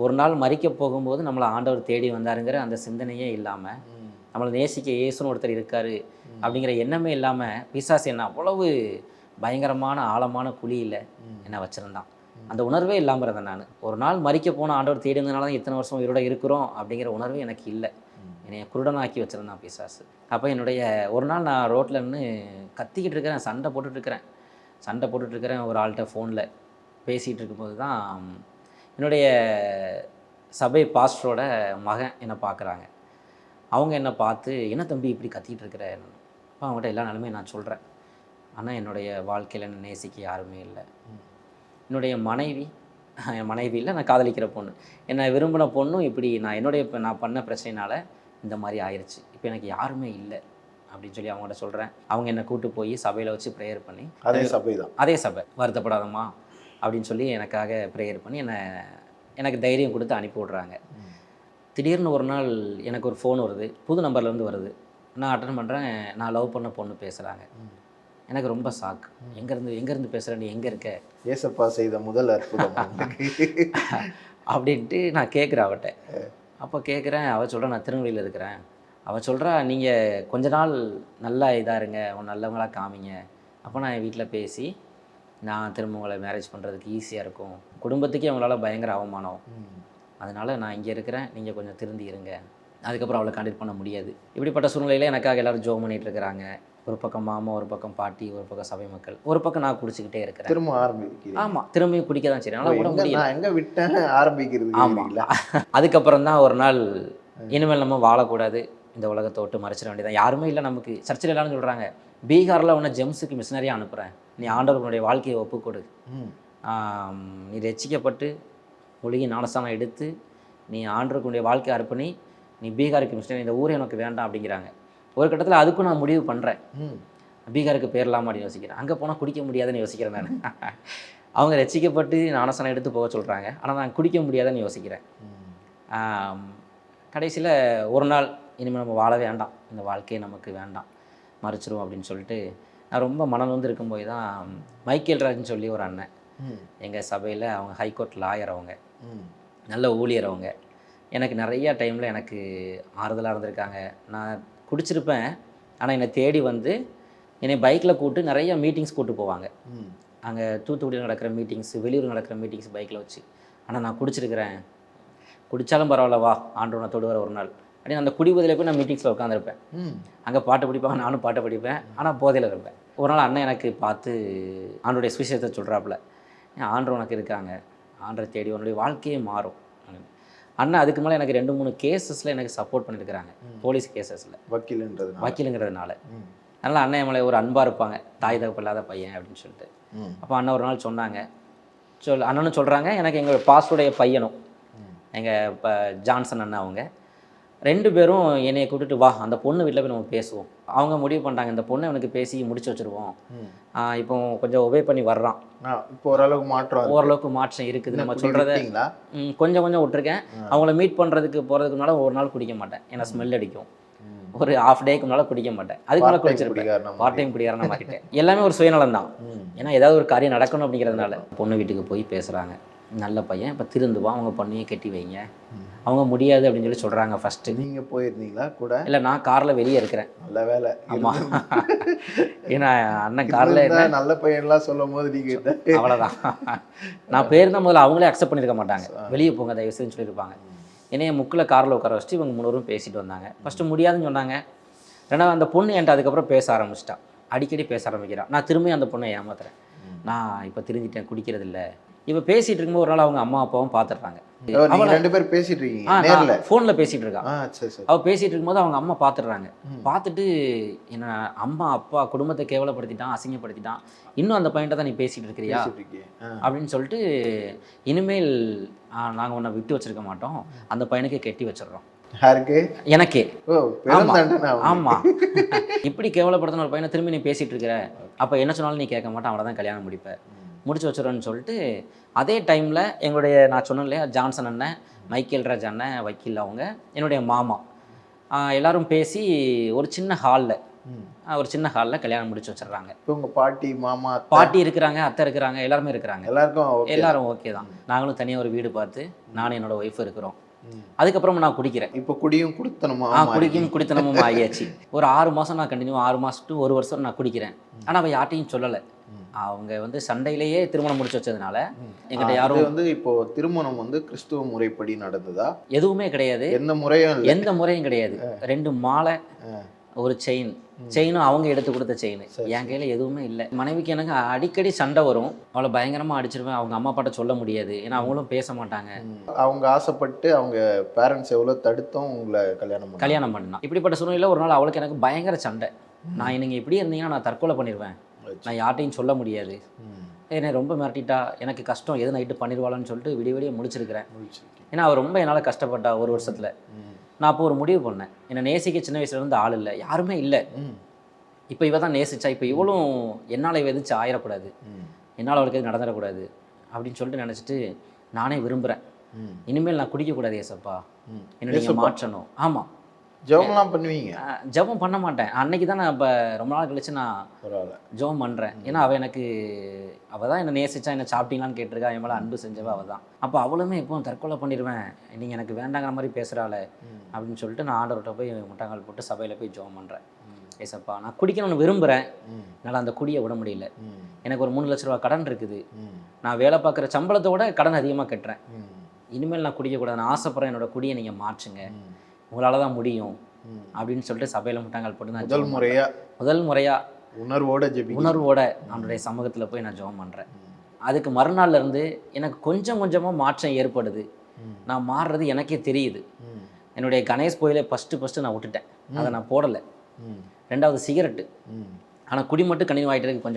ஒரு நாள் மறிக்க போகும்போது நம்மளை ஆண்டவர் தேடி வந்தாருங்கிற அந்த சிந்தனையே இல்லாமல், நம்மளை நேசிக்க இயேசுன்னு ஒருத்தர் இருக்கார் அப்படிங்கிற எண்ணமே இல்லாமல், பிசாசு என்ன அவ்வளவு பயங்கரமான ஆழமான குழியில் என்னை வச்சுருந்தான். அந்த உணர்வே இல்லாமல் இருந்தேன் நான். ஒரு நாள் மறிக்க போன ஆண்டவர் தேடி வந்தனால தான் இத்தனை வருஷம் உயிரோட இருக்கிறோம் அப்படிங்கிற உணர்வே எனக்கு இல்லை. என்னை குருடனாக்கி வச்சுருந்தான் பிசாசு. அப்போ என்னுடைய ஒரு நாள் நான் ரோட்டில் நின்று கத்திக்கிட்டு இருக்கிறேன், சண்டை போட்டுட்ருக்கிறேன் ஒரு ஆள்கிட்ட ஃபோனில் பேசிகிட்டு இருக்கும்போது தான் என்னுடைய சபை பாஸ்டரோட மகன் என்னை பார்க்குறாங்க. அவங்க என்னை பார்த்து, என்ன தம்பி இப்படி கத்திக்கிட்டு இருக்கிற? அப்போ அவங்ககிட்ட எல்லா நிலமையும் நான் சொல்கிறேன். ஆனால் என்னுடைய வாழ்க்கையில் என்ன நேசிக்க யாருமே இல்லை. என்னுடைய என் மனைவியில் நான் காதலிக்கிற பொண்ணு, என்னை விரும்பின பொண்ணும் இப்படி நான் பண்ண பிரச்சனையினால் இந்த மாதிரி ஆயிடுச்சு. இப்போ எனக்கு யாருமே இல்லை அப்படின்னு சொல்லி அவங்கள்ட்ட சொல்கிறேன். அவங்க என்னை கூப்பிட்டு போய் சபையில் வச்சு ப்ரேயர் பண்ணி, அதே சபை, வருத்தப்படாதம்மா அப்படின்னு சொல்லி எனக்காக ப்ரேயர் பண்ணி எனக்கு தைரியம் கொடுத்து அனுப்பி விட்றாங்க. திடீர்னு ஒரு நாள் எனக்கு ஒரு ஃபோன் வருது, புது நம்பர்லேருந்து வருது. நான் அட்டன் பண்ணுறேன், நான் லவ் பண்ண பொண்ணு பேசுகிறாங்க. எனக்கு ரொம்ப ஷாக். எங்கேருந்து பேசுகிற, நீ எங்கே இருக்க? ஏசப்பா செய்த முதல் அற்புதம் அப்படின்ட்டு நான் கேட்குறேன் அவட்ட. அப்போ கேட்குறேன், அவள் சொல்கிறா நான் திருநெல்வேலியில் இருக்கிறேன். அவள் சொல்கிறா, நீங்கள் கொஞ்ச நாள் நல்லா இதாக இருங்க, உன் நல்லவங்களாக காமிங்க, அப்போ நான் என் வீட்டில் பேசி நான் திரும்ப உங்களை மேரேஜ் பண்ணுறதுக்கு ஈஸியாக இருக்கும். குடும்பத்துக்கே அவங்களால பயங்கர அவமானம், அதனால் நான் இங்கே இருக்கிறேன், நீங்கள் கொஞ்சம் திருந்தி இருங்க. அதுக்கப்புறம் அவளை கான்டாக்ட் பண்ண முடியாது. இப்படிப்பட்ட சூழ்நிலையில் எனக்காக எல்லோரும் ஜோம் பண்ணிகிட்டு இருக்கிறாங்க. ஒரு பக்கம் மாமா, ஒரு பக்கம் பாட்டி, ஒரு பக்கம் சபை மக்கள், ஒரு பக்கம் நான் குடிச்சிக்கிட்டே இருக்கிறேன். திரும்ப ஆரம்பிக்கிறேன். ஆமாம், திரும்பியும் குடிக்க தான் சரி, ஆனால் கூட முடியல. எங்கே விட்டேன் ஆரம்பிக்கிறது. ஆமாம். அதுக்கப்புறம் தான் ஒரு நாள், இனிமேல் நம்ம வாழக்கூடாது, இந்த உலகத்தை விட்டு மறைச்சிட வேண்டியதான், யாருமே இல்லை நமக்கு. சர்ச்சில் எல்லாரும் சொல்கிறாங்க, பீகாரில் உன்னை ஜெம்ஸுக்கு மிஷினரியாக அனுப்புகிறேன், நீ ஆண்டவர்களுடைய வாழ்க்கையை ஒப்புக்கொடு, நீ ரட்சிக்கப்பட்டு ஒழுகி ஞானஸ்தானம் எடுத்து நீ ஆண்டவருக்குடைய வாழ்க்கையை அர்ப்பணி, நீ பீகாருக்கு மிஸ்டர் இந்த ஊரே எனக்கு வேண்டாம் அப்படிங்கிறாங்க. ஒரு கட்டத்தில் அதுக்கும் நான் முடிவு பண்ணுறேன், பீகாருக்கு போயிடலாமா அப்படின்னு யோசிக்கிறேன். அங்கே போனால் குடிக்க முடியாதுன்னு யோசிக்கிறேன் நான். அவங்க ரசிக்கப்பட்டு ஞானஸ்நானம் எடுத்து போக சொல்கிறாங்க, ஆனால் நான் குடிக்க முடியாதுன்னு யோசிக்கிறேன். கடைசியில் ஒரு நாள் இனிமேல் நம்ம வாழ வேண்டாம், இந்த வாழ்க்கையை நமக்கு வேண்டாம், மறைச்சிரும் அப்படின்னு சொல்லிட்டு நான் ரொம்ப மனம் வந்து இருக்கும்போது தான் மைக்கேல் ராஜ்னு சொல்லி ஒரு அண்ணன், எங்கள் சபையில் அவங்க ஹைகோர்ட் லாயர், அவங்க நல்ல ஊழியர், அவங்க எனக்கு நிறையா டைமில் எனக்கு ஆறுதலாக இருந்திருக்காங்க. நான் குடிச்சிருப்பேன், ஆனால் என்னை தேடி வந்து என்னை பைக்கில் கூப்பிட்டு நிறைய மீட்டிங்ஸ் கூப்பிட்டு போவாங்க. அங்கே தூத்துக்குடியில் நடக்கிற மீட்டிங்ஸ், வெளியூர் நடக்கிற மீட்டிங்ஸ் பைக்கில் வச்சு. ஆனால் நான் குடிச்சிருக்கிறேன், குடித்தாலும் பரவாயில்ல வா ஆண்டவனை தொடுவார் ஒரு நாள் அப்படின்னு அந்த குடிபோதையில் போய் நான் மீட்டிங்ஸில் உட்காந்துருப்பேன். அங்கே பாட்டு படிப்பாங்க, நானும் பாட்டு படிப்பேன், ஆனால் போதையில் இருப்பேன். ஒரு நாள் அண்ணன் எனக்கு பார்த்து ஆண்டோடைய சுவிசேஷத்தை சொல்கிறாப்புல, ஆண்டவர் உனக்கு இருக்காங்க, ஆண்டரை தேடி உன்னுடைய வாழ்க்கையே மாறும். அண்ணன் அதுக்கு மேலே எனக்கு 2-3 கேசஸில் எனக்கு சப்போர்ட் பண்ணியிருக்கிறாங்க, போலீஸ் கேசஸில், வக்கீலுங்கிறதுனால. அதனால் அண்ணன் மேலே ஒரு அன்பாக இருப்பாங்க, தாய் தகப்பு இல்லாத பையன் அப்படின்னு சொல்லிட்டு. அப்போ அண்ணன் ஒரு நாள் சொன்னாங்க, அண்ணனும் சொல்கிறாங்க, எனக்கு எங்கள் பாஸ்டருடைய பையனும், எங்கள் இப்போ ஜான்சன் அண்ணன், அவங்க 2 பேரும் என்னையை கூப்பிட்டுட்டு வா அந்த பொண்ணு வீட்டில் போய் நம்ம பேசுவோம். அவங்க முடிவு பண்ணுறாங்க, இந்த பொண்ணை அவனுக்கு பேசி முடிச்சு வச்சுருவோம், இப்போ கொஞ்சம் ஒபே பண்ணி வர்றான், இப்போ ஓரளவுக்கு மாற்றம் இருக்குது, நம்ம சொல்கிறத கொஞ்சம் விட்டுருக்கேன். அவங்கள மீட் பண்ணுறதுக்கு போகிறதுக்கு முன்னால் ஒரு நாள் குடிக்க மாட்டேன், ஏன்னா ஸ்மெல் அடிக்கும். ஒரு ½ டேக்கு முன்னால் குடிக்க மாட்டேன், அதுக்கு மேலே குடிச்சிருப்பேன், பார்ட் டைம் குடிக்காரனா மாறிட்டேன். எல்லாமே ஒரு சுயநலம் தான், ஏன்னா ஏதாவது ஒரு காரியம் நடக்கணும் அப்படிங்கிறதுனால. பொண்ணு வீட்டுக்கு போய் பேசுகிறாங்க, நல்ல பையன், இப்போ திருந்துவான், அவங்க பொண்ணையே கட்டி வைங்க, அவங்க முடியாது அப்படின்னு சொல்லி சொல்கிறாங்க. ஃபஸ்ட்டு நீங்கள் போயிருந்தீங்களா கூட? இல்லை, நான் காரில் வெளியே இருக்கிறேன். நல்ல வேலை. ஆமாம், ஏன்னா அண்ணன் காரில் நல்ல பையன்லாம் சொல்லும் போது நீங்கள் அவ்வளோதான். நான் போயிருந்தா முதல்ல அவங்களே அக்செப்ட் பண்ணியிருக்க மாட்டாங்க, வெளியே போங்க தயவு செய்துன்னு சொல்லியிருப்பாங்க. என்னைய முக்கில் காரில் உட்கார வச்சுட்டு இவங்க 3 பேரும் பேசிட்டு வந்தாங்க. ஃபஸ்ட்டு முடியாதுன்னு சொன்னாங்க, 2வது அந்த பொண்ணு என்கிட்ட அதுக்கப்புறம் பேச ஆரம்பிச்சிட்டா, அடிக்கடி பேச ஆரம்பிக்கிறான். நான் திரும்பி அந்த பொண்ணை ஏமாத்துறேன், நான் இப்போ திருந்திட்டேன், குடிக்கிறது இல்லை. இப்போ பேசிகிட்டு இருக்கும்போது ஒரு நாள் அவங்க அம்மா அப்பாவும் பார்த்துடுறாங்க, 2 பேர் பேசிட்டு இருக்கீங்க, ஃபோனில் பேசிகிட்டு இருக்கா. அவள் பேசிகிட்டு இருக்கும்போது அவங்க அம்மா பார்த்துடுறாங்க. பார்த்துட்டு என்ன அம்மா அப்பா குடும்பத்தை கேவலப்படுத்திட்டான், அசிங்கப்படுத்திட்டான், இன்னும் அந்த பையன்ட்ட தான் நீ பேசிகிட்டு இருக்கிறியா அப்படின்னு சொல்லிட்டு, இனிமேல் நாங்கள் உன்னை விட்டு வச்சிருக்க மாட்டோம், அந்த பையனுக்கு கெட்டி வச்சிடுறோம். எனக்கே. ஆமாம், இப்படி கேவலப்படுத்தின ஒரு பையனை திரும்பி நீ பேசிகிட்டு இருக்கிற, அப்போ என்ன சொன்னாலும் நீ கேட்க மாட்டான், அவனை தான் கல்யாணம் முடிச்சு வச்சுருன்னு சொல்லிட்டு, அதே டைமில் எங்களுடைய நான் சொன்னேன் இல்லையா ஜான்சன் அண்ணன், மைக்கேல் ராஜ் அண்ணன் வக்கீல், அவங்க என்னுடைய மாமா, எல்லோரும் பேசி ஒரு சின்ன ஹாலில் கல்யாணம் முடிச்சு வச்சிடுறாங்க. இப்போ உங்கள் பாட்டி மாமா பாட்டி இருக்கிறாங்க, அத்தை இருக்கிறாங்க, எல்லாருமே இருக்கிறாங்க, எல்லாரும் ஓகே தான். நாங்களும் தனியாக ஒரு வீடு பார்த்து நானும் என்னோட ஒய்ஃப் இருக்கிறோம். அதுக்கப்புறம் நான் குடிக்கிறேன். இப்போ குடித்தனமும் ஆகியாச்சு. ஒரு 6 மாதம் நான் கண்டினியூ, 6 மாதம் to 1 வருஷம் நான் குடிக்கிறேன். ஆனால் அவள் யார்ட்டையும் சொல்லலை. அவங்க வந்து சண்டையிலேயே திருமணம் முடிச்சு வச்சதுனால எங்கிட்ட யாரும் இப்போ திருமணம் கிறிஸ்துவ முறைப்படி நடந்ததா? எதுவுமே கிடையாது, எந்த முறையும் கிடையாது. 2 மாலை, ஒரு செயினும் அவங்க எடுத்து கொடுத்த செயின், என் கையில் எதுவுமே இல்லை. மனைவிக்கு எனக்கு அடிக்கடி சண்டை வரும், அவளை பயங்கரமாக அடிச்சிருவேன். அவங்க அம்மா அப்பாட்ட சொல்ல முடியாது, ஏன்னா அவங்களும் பேச மாட்டாங்க. அவங்க ஆசைப்பட்டு அவங்க பேரண்ட்ஸ் எவ்வளோ தடுத்தும் உங்களை கல்யாணம் பண்ணா. இப்படிப்பட்ட சூழ்நிலையில் ஒரு நாள் அவளுக்கு எனக்கு பயங்கர சண்டை. நான் நீங்கள் இப்படி இருந்தீங்கன்னா நான் தற்கொலை பண்ணிடுவேன், நான் யார்ட்டையும் சொல்ல முடியாது, என்னை ரொம்ப மிரட்டிட்டா, எனக்கு கஷ்டம், எது நைட்டு பண்ணிடுவாளான்னு சொல்லிட்டு விடிய முடிச்சிருக்கிறேன். ஏன்னா அவள் ரொம்ப என்னால் கஷ்டப்பட்டா 1 வருஷத்தில். நான் அப்போ ஒரு முடிவு பண்ணேன், என்னை நேசிக்க சின்ன வயசுலேருந்து ஆள் இல்லை, யாருமே இல்லை. இப்போ இவ தான் நேசிச்சா, இப்போ இவளும் என்னால் எதிர்த்து ஆயிடக்கூடாது, என்னால் அவளுக்கு எது நடந்துடக்கூடாது அப்படின்னு சொல்லிட்டு நினச்சிட்டு நானே விரும்புகிறேன், இனிமேல் நான் குடிக்கக்கூடாது ஏசப்பா, என்ன நீங்கள் மாற்றணும். ஆமாம், ஜெபம்லாம் பண்ணுவீங்க? ஜெபம் பண்ண மாட்டேன். அன்னைக்கு தான் நான் இப்போ ரொம்ப நாள் கழிச்சு நான் ஜெபம் பண்ணுறேன். ஏன்னா அவள் தான் என்னை நேசிச்சா, என்ன சாப்பிட்டீங்களான்னு கேட்டிருக்கா, என் மேலே அன்பு செஞ்சவ அவள் தான். அப்போ அவளுமே இப்போ தற்கொலை பண்ணிடுவேன், நீங்கள் எனக்கு வேண்டாங்கிற மாதிரி பேசுகிறாள் அப்படின்னு சொல்லிட்டு நான் ஆண்டவர்கிட்ட போய் முட்டாங்கால் போட்டு சபையில் போய் ஜெபம் பண்ணுறேன். ஏசப்பா, நான் குடிக்கணும்னு விரும்புகிறேன், என்னால் அந்த குடியை விட முடியல, எனக்கு ஒரு 3 லட்ச ரூபா கடன் இருக்குது, நான் வேலை பார்க்குற சம்பளத்தை விட கடன் அதிகமாக கட்டுறேன், இனிமேல் நான் குடிக்கக்கூடாது, நான் ஆசைப்பட்றேன், என்னோட குடியை நீங்கள் மாற்றுங்க, உங்களால் தான் முடியும் அப்படின்னு சொல்லிட்டு சபையில் முட்டாங்கால் போட்டு நான் முதல் முறையாக உணர்வோட அவனுடைய சமூகத்தில் போய் நான் ஜெபம் பண்ணுறேன். அதுக்கு மறுநாள்லேருந்து எனக்கு கொஞ்சம் கொஞ்சமாக மாற்றம் ஏற்படுது, நான் மாறுறது எனக்கே தெரியுது. என்னுடைய கணேஷ் கோயிலை ஃபஸ்ட்டு நான் விட்டுட்டேன், அதை நான் போடலை. 2வது சிகரெட்டு, ஆனால் குடி மட்டும் கண்டினியூ ஆகிட்டு இருக்கு.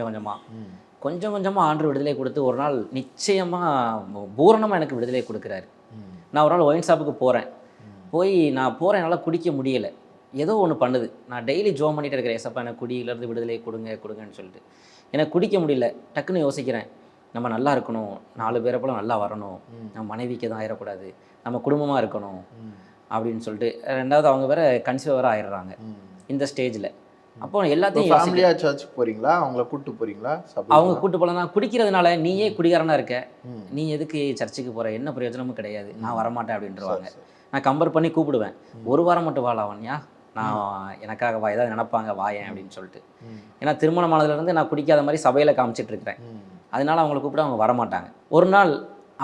கொஞ்சம் கொஞ்சமாக ஆண்டு விடுதலை கொடுத்து ஒரு நாள் நிச்சயமாக பூரணமாக எனக்கு விடுதலை கொடுக்குறாரு. நான் ஒரு நாள் ஒயின் ஷாப்புக்கு போகிறேன். போய் நான் போகிறேன், என்னால் குடிக்க முடியலை. ஏதோ ஒன்று பண்ணுது. நான் டெய்லி ஜோம் பண்ணிகிட்டு இருக்கிறேன், ஏசப்பா எனக்கு குடியிலேருந்து விடுதலை கொடுங்கன்னு சொல்லிட்டு. எனக்கு குடிக்க முடியல. டக்குன்னு யோசிக்கிறேன், நம்ம நல்லா இருக்கணும், 4 பேரை போல நல்லா வரணும், நம்ம மனைவிக்கு தான் ஆயிடக்கூடாது, நம்ம குடும்பமாக இருக்கணும் அப்படின்னு சொல்லிட்டு. 2வது அவங்க வேற கன்சீவ் வேறு ஆயிடுறாங்க இந்த ஸ்டேஜில். அப்போ எல்லாத்தையும் ஃபேமிலியா சர்ச்சுக்கு போறீங்களா, அவங்கள கூட்டு போறீங்களா? அவங்க கூட்டு போகலன்னா குடிக்கிறதுனால நீயே குடிகாரனா இருக்க, நீ எதுக்கு சர்ச்சுக்கு போற, என்ன பிரயோஜனமும் கிடையாது, நான் வரமாட்டேன் அப்படின்றவாங்க. நான் கம்பேர் பண்ணி கூப்பிடுவேன், 1 வாரம் மட்டும் வா லாவண்யா, நான் எனக்காக வா, ஏதாவது நினைப்பாங்க வாயேன் அப்படின்னு சொல்லிட்டு. ஏன்னா திருமணமானதுலேருந்து நான் குடிக்காத மாதிரி சபையில் காமிச்சிட்டு இருக்கிறேன். அதனால அவங்களை கூப்பிட அவங்க வரமாட்டாங்க. ஒரு நாள்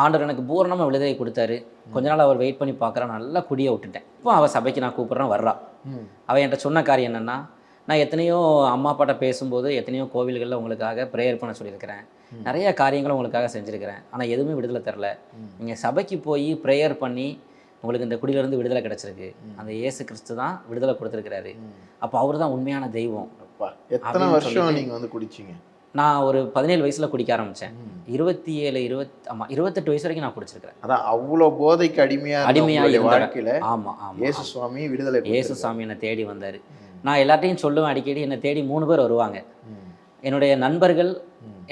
ஆண்டவர் எனக்கு பூரணமாக விடுதலை கொடுத்தாரு. கொஞ்ச நாள் அவர் வெயிட் பண்ணி பார்க்குறேன், நல்லா குடியை விட்டுட்டேன். இப்போ அவள் சபைக்கு நான் கூப்பிட்றேன், வர்றா. அவள் என்கிட்ட சொன்ன காரியம் என்னென்னா, நான் எத்தனையோ அம்மா அப்பாட்ட பேசும்போது எத்தனையோ கோவில்களில் உங்களுக்காக ப்ரேயர் பண்ண சொல்லியிருக்கிறேன், நிறைய காரியங்களும் உங்களுக்காக செஞ்சுருக்கிறேன், ஆனால் எதுவுமே விடுதலை தரல. நீங்கள் சபைக்கு போய் ப்ரேயர் பண்ணி உங்களுக்கு இந்த குடியிலேருந்து விடுதலை கிடச்சிருக்கு. அந்த இயேசு கிறிஸ்து தான் விடுதலை கொடுத்துருக்கிறாரு. அப்போ அவர் தான் உண்மையான தெய்வம். எத்தனை வருஷம் நீங்கள் வந்து குடிச்சிங்க? நான் ஒரு 17 வயசில் குடிக்க ஆரம்பித்தேன். 28 வயசு வரைக்கும் நான் குடிச்சிருக்கிறேன். அதான் அவ்வளோ போதைக்கு அடிமையாக வாழ்க்கையில். ஆமாம் ஆமாம், இயேசு சுவாமி விடுதலை, இயேசு சாமி என்னை தேடி வந்தார். நான் எல்லாத்தையும் சொல்லுவேன், அடிக்கடி என்னை தேடி 3 பேர் வருவாங்க. என்னுடைய நண்பர்கள்,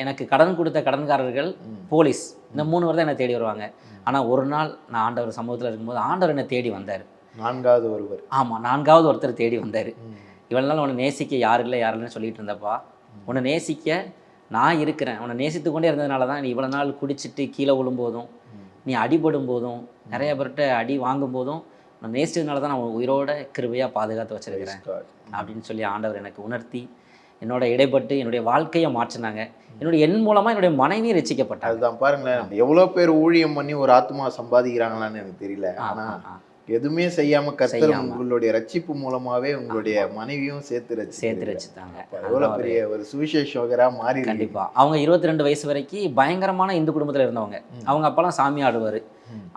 எனக்கு கடன் கொடுத்த கடன்காரர்கள், போலீஸ், இந்த 3 பேர் தான் என்னை தேடி வருவாங்க. ஆனால் ஒரு நாள் நான் ஆண்டவர் சமூகத்தில் இருக்கும்போது ஆண்டவர் என்னை தேடி வந்தார். 4வது ஒருவர். ஆமாம், 4வது ஒருத்தர் தேடி வந்தார். இவ்வளோ நாள் உன்னை நேசிக்க யார் இல்லைன்னு சொல்லிட்டு இருந்தப்பா, உன்னை நேசிக்க நான் இருக்கிறேன். உன்னை நேசித்து கொண்டே இருந்ததுனால தான் நீ இவ்வளோ நாள் குடிச்சிட்டு கீழே விழும்போதும், நீ அடிபடும் போதும், நிறைய பேர்கிட்ட அடி வாங்கும் போதும் நான் நேசித்ததுனால தான் நான் உயிரோட கிருபையாக பாதுகாத்து வச்சிருக்கிறேன் அப்படின்னு சொல்லி ஆண்டவர் எனக்கு உணர்த்தி என்னோட இடைப்பட்டு என்னுடைய வாழ்க்கையை மாற்றினாங்க. என் மூலமாக என்னுடைய மனைவியும் ரசிக்கப்பட்டாங்க. அதுதான் பாருங்களேன், எவ்வளோ பேர் ஊழியம் பண்ணி ஒரு ஆத்மா சம்பாதிக்கிறாங்களான்னு எனக்கு தெரியல. ஆனால் எதுவுமே செய்யாம கர்த்தர் உங்களுடைய ரட்சிப்பு மூலமாவே உங்களுடைய மனைவியும் சேர்த்து ரட்சித்தாங்க. எவ்வளோ பெரிய ஒரு சுவிசேஷகரா மாறி. கண்டிப்பா. அவங்க 22 வயசு வரைக்கும் பயங்கரமான இந்து குடும்பத்தில் இருந்தவங்க. அவங்க அப்பெல்லாம் சாமி ஆடுவார்.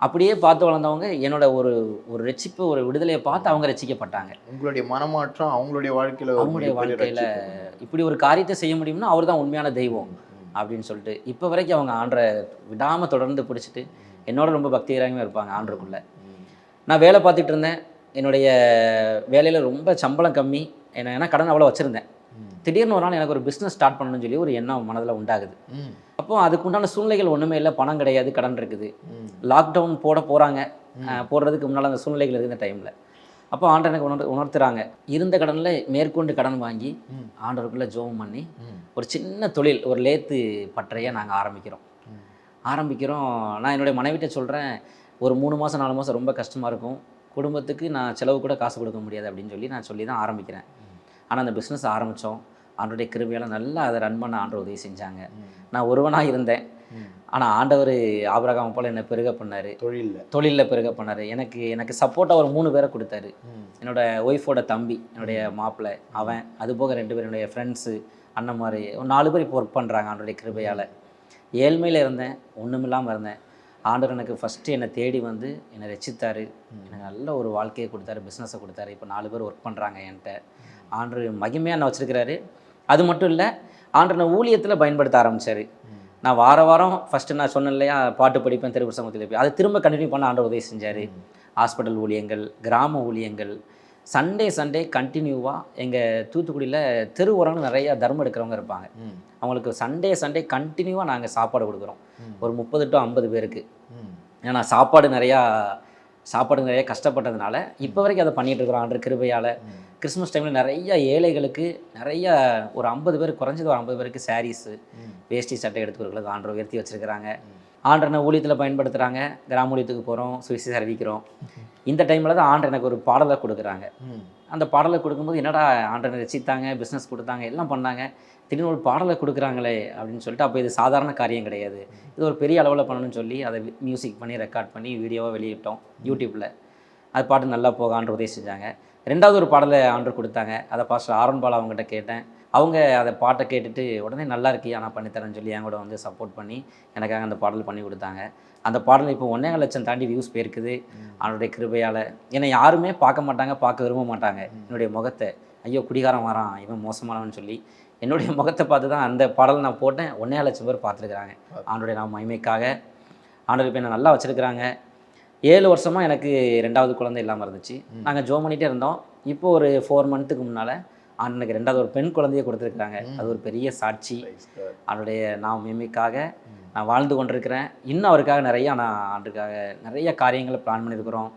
அப்படியே பார்த்து வளர்ந்தவங்க என்னோட ஒரு ரட்சிப்பு, ஒரு விடுதலையை பார்த்து அவங்க ரட்சிக்கப்பட்டாங்க. உங்களுடைய மனமாற்றம் அவங்களுடைய வாழ்க்கையில இப்படி ஒரு காரியத்தை செய்ய முடியும்னா அவர் தான் உண்மையான தெய்வம் அப்படின்னு சொல்லிட்டு இப்போ வரைக்கும் அவங்க ஆண்டரை விடாமல் தொடர்ந்து பிடிச்சிட்டு என்னோட ரொம்ப பக்திகரமாக இருப்பாங்க ஆண்டருக்குள்ள. நான் வேலை பார்த்துட்டு இருந்தேன். என்னுடைய வேலையில் ரொம்ப சம்பளம் கம்மி, ஏன்னா கடன் அவ்வளோ வச்சுருந்தேன். திடீர்னு ஒரு நாள் எனக்கு ஒரு பிஸ்னஸ் ஸ்டார்ட் பண்ணணும்னு சொல்லி ஒரு எண்ணம் மனதில் உண்டாகுது. அப்போ அதுக்கு உண்டான சூழ்நிலைகள் ஒன்றுமே இல்லை, பணம் கிடையாது, கடன் இருக்குது. லாக்டவுன் போடுறாங்க, போடுறதுக்கு முன்னால் அந்த சூழ்நிலைகள் இருந்த டைமில் அப்போ ஆண்டர் எனக்கு உணர்த்துறாங்க. இருந்த கடனில் மேற்கொண்டு கடன் வாங்கி ஆண்டருக்குள்ளே ஜோம் பண்ணி ஒரு சின்ன தொழில், ஒரு லேத்து பட்டறையை நாங்கள் ஆரம்பிக்கிறோம். நான் என்னுடைய மனைவிட்ட சொல்கிறேன், ஒரு 3 மாதம் 4 மாதம் ரொம்ப கஷ்டமாக இருக்கும், குடும்பத்துக்கு நான் செலவு கூட காசு கொடுக்க முடியாது அப்படின்னு சொல்லி தான் ஆரம்பிக்கிறேன். ஆனால் அந்த பிஸ்னஸ் ஆரம்பித்தோம். ஆண்டருடைய கிருபையால் நல்லா அதை ரன் பண்ண ஆண்டவர் உதவி செஞ்சாங்க. நான் ஒருவனாக இருந்தேன், ஆனால் ஆண்டவர் ஆபிரகாம் போல் என்னை பெருக பண்ணார், தொழிலில் பெருக பண்ணார். எனக்கு சப்போர்ட்டாக ஒரு 3 பேரை கொடுத்தாரு. என்னோடய ஒய்ஃபோட தம்பி, என்னுடைய மாப்பிள்ளை அவன், அதுபோக 2 பேர் என்னுடைய ஃப்ரெண்ட்ஸு, அண்ணன் மாதிரி ஒரு 4 பேர் இப்போ ஒர்க் பண்ணுறாங்க ஆண்டருடைய கிருபையால். ஏழ்மையில் இருந்தேன், ஒன்றுமில்லாமல் இருந்தேன். ஆண்டவர் எனக்கு ஃபஸ்ட்டு என்னை தேடி வந்து என்னை ரசித்தார். எனக்கு நல்ல ஒரு வாழ்க்கையை கொடுத்தாரு, பிஸ்னஸை கொடுத்தாரு. இப்போ 4 பேர் ஒர்க் பண்ணுறாங்க என்கிட்ட. ஆண்டவர் மகிமையாக என்ன வச்சுருக்கிறாரு. அது மட்டும் இல்லை, ஆண்டவர் நான் ஊழியத்தில் பயன்படுத்த ஆரம்பித்தார். நான் வாரம் ஃபஸ்ட்டு நான் சொன்னேன் இல்லையா, பாட்டு படிப்பேன், திருப்பூர் சமூகத்தில் போய் அதை திரும்ப கண்டினியூ பண்ண ஆண்டவர் உதவி செஞ்சார். ஹாஸ்பிட்டல் ஊழியங்கள், கிராம ஊழியங்கள், சண்டே கண்டினியூவாக எங்கள் தூத்துக்குடியில் தெரு ஓரங்கள் நிறையா தர்மம் எடுக்கிறவங்க இருப்பாங்க. அவங்களுக்கு சண்டே கண்டினியூவாக நாங்கள் சாப்பாடு கொடுக்குறோம், ஒரு 30 to 50 பேருக்கு. ஏன்னா சாப்பாடு நிறையா கஷ்டப்பட்டதுனால இப்போ வரைக்கும் அதை பண்ணிகிட்டு இருக்கிறோம் ஆண்டவர் கிருபையால். கிறிஸ்மஸ் டைமில் நிறைய ஏழைகளுக்கு ஒரு 50 பேர், குறைஞ்சது ஒரு 50 பேருக்கு சாரீஸு, வேஷ்டி சட்டை எடுத்துக்கிறவங்களுக்கு ஆண்டவர் உயர்த்தி வச்சுருக்கிறாங்க. ஆண்டனை ஊழியத்தில் பயன்படுத்துகிறாங்க. கிராம ஊழியத்துக்கு போகிறோம், சுவிசேஷம் அறிவிக்கிறோம். இந்த டைமில் தான் ஆண்டர் எனக்கு ஒரு பாடலை கொடுக்குறாங்க. அந்த பாடலை கொடுக்கும்போது என்னடா ஆண்டனை ரசித்தாங்க, பிஸ்னஸ் கொடுத்தாங்க, எல்லாம் பண்ணாங்க, திடீர்னு ஒரு பாடலை கொடுக்குறாங்களே அப்படின்னு சொல்லிட்டு. அப்போ இது சாதாரண காரியம் கிடையாது, இது ஒரு பெரிய அளவில் பண்ணணும்னு சொல்லி அதை மியூசிக் பண்ணி ரெக்கார்ட் பண்ணி வீடியோவாக வெளியிட்டோம் யூடியூப்பில். அது பாட்டு நல்லா போக ஆண்டர் உதவி செஞ்சாங்க. 2வது ஒரு பாடலை ஆண்டர் கொடுத்தாங்க. அதை பாஸ்டர் ஆரோன் பாலா அவங்ககிட்ட கேட்டேன். அவங்க அதை பாட்டை கேட்டுட்டு உடனே நல்லா இருக்கியா, நான் பண்ணித்தரேன்னு சொல்லி என் கூட வந்து சப்போர்ட் பண்ணி எனக்காக அந்த பாடல் பண்ணி கொடுத்தாங்க. அந்த பாடல் இப்போ 1.5 லட்சம் தாண்டி வியூஸ் போயிருக்குது அவனுடைய கிருபையால். என்னை யாருமே பார்க்க மாட்டாங்க, பார்க்க விரும்ப மாட்டாங்க என்னுடைய முகத்தை. ஐயோ குடிகாரம் வரான், இவன் மோசமானவன்னு சொல்லி என்னுடைய முகத்தை பார்த்து தான் அந்த பாடலை நான் போட்டேன். 1.5 லட்சம் பேர் பார்த்துருக்குறாங்க. ஆண்டோடைய நான் மகிமைக்காக. ஆண்டவர் இப்போ என்னை நல்லா வச்சுருக்கிறாங்க. 7 வருஷமாக எனக்கு 2வது குழந்தை இல்லாமல் இருந்துச்சு. நாங்கள் ஜோம் பண்ணிகிட்டே இருந்தோம். இப்போ ஒரு 4 மந்த்துக்கு முன்னால் எனக்கு 2வது ஒரு பெண் குழந்தையை கொடுத்துருக்குறாங்க. அது ஒரு பெரிய சாட்சி. அவருடைய மேன்மைக்காக நான் வாழ்ந்து கொண்டிருக்கிறேன். இன்னும் அவருக்காக நான் ஆண்டுக்காக நிறைய காரியங்களை பிளான் பண்ணியிருக்கிறோம்.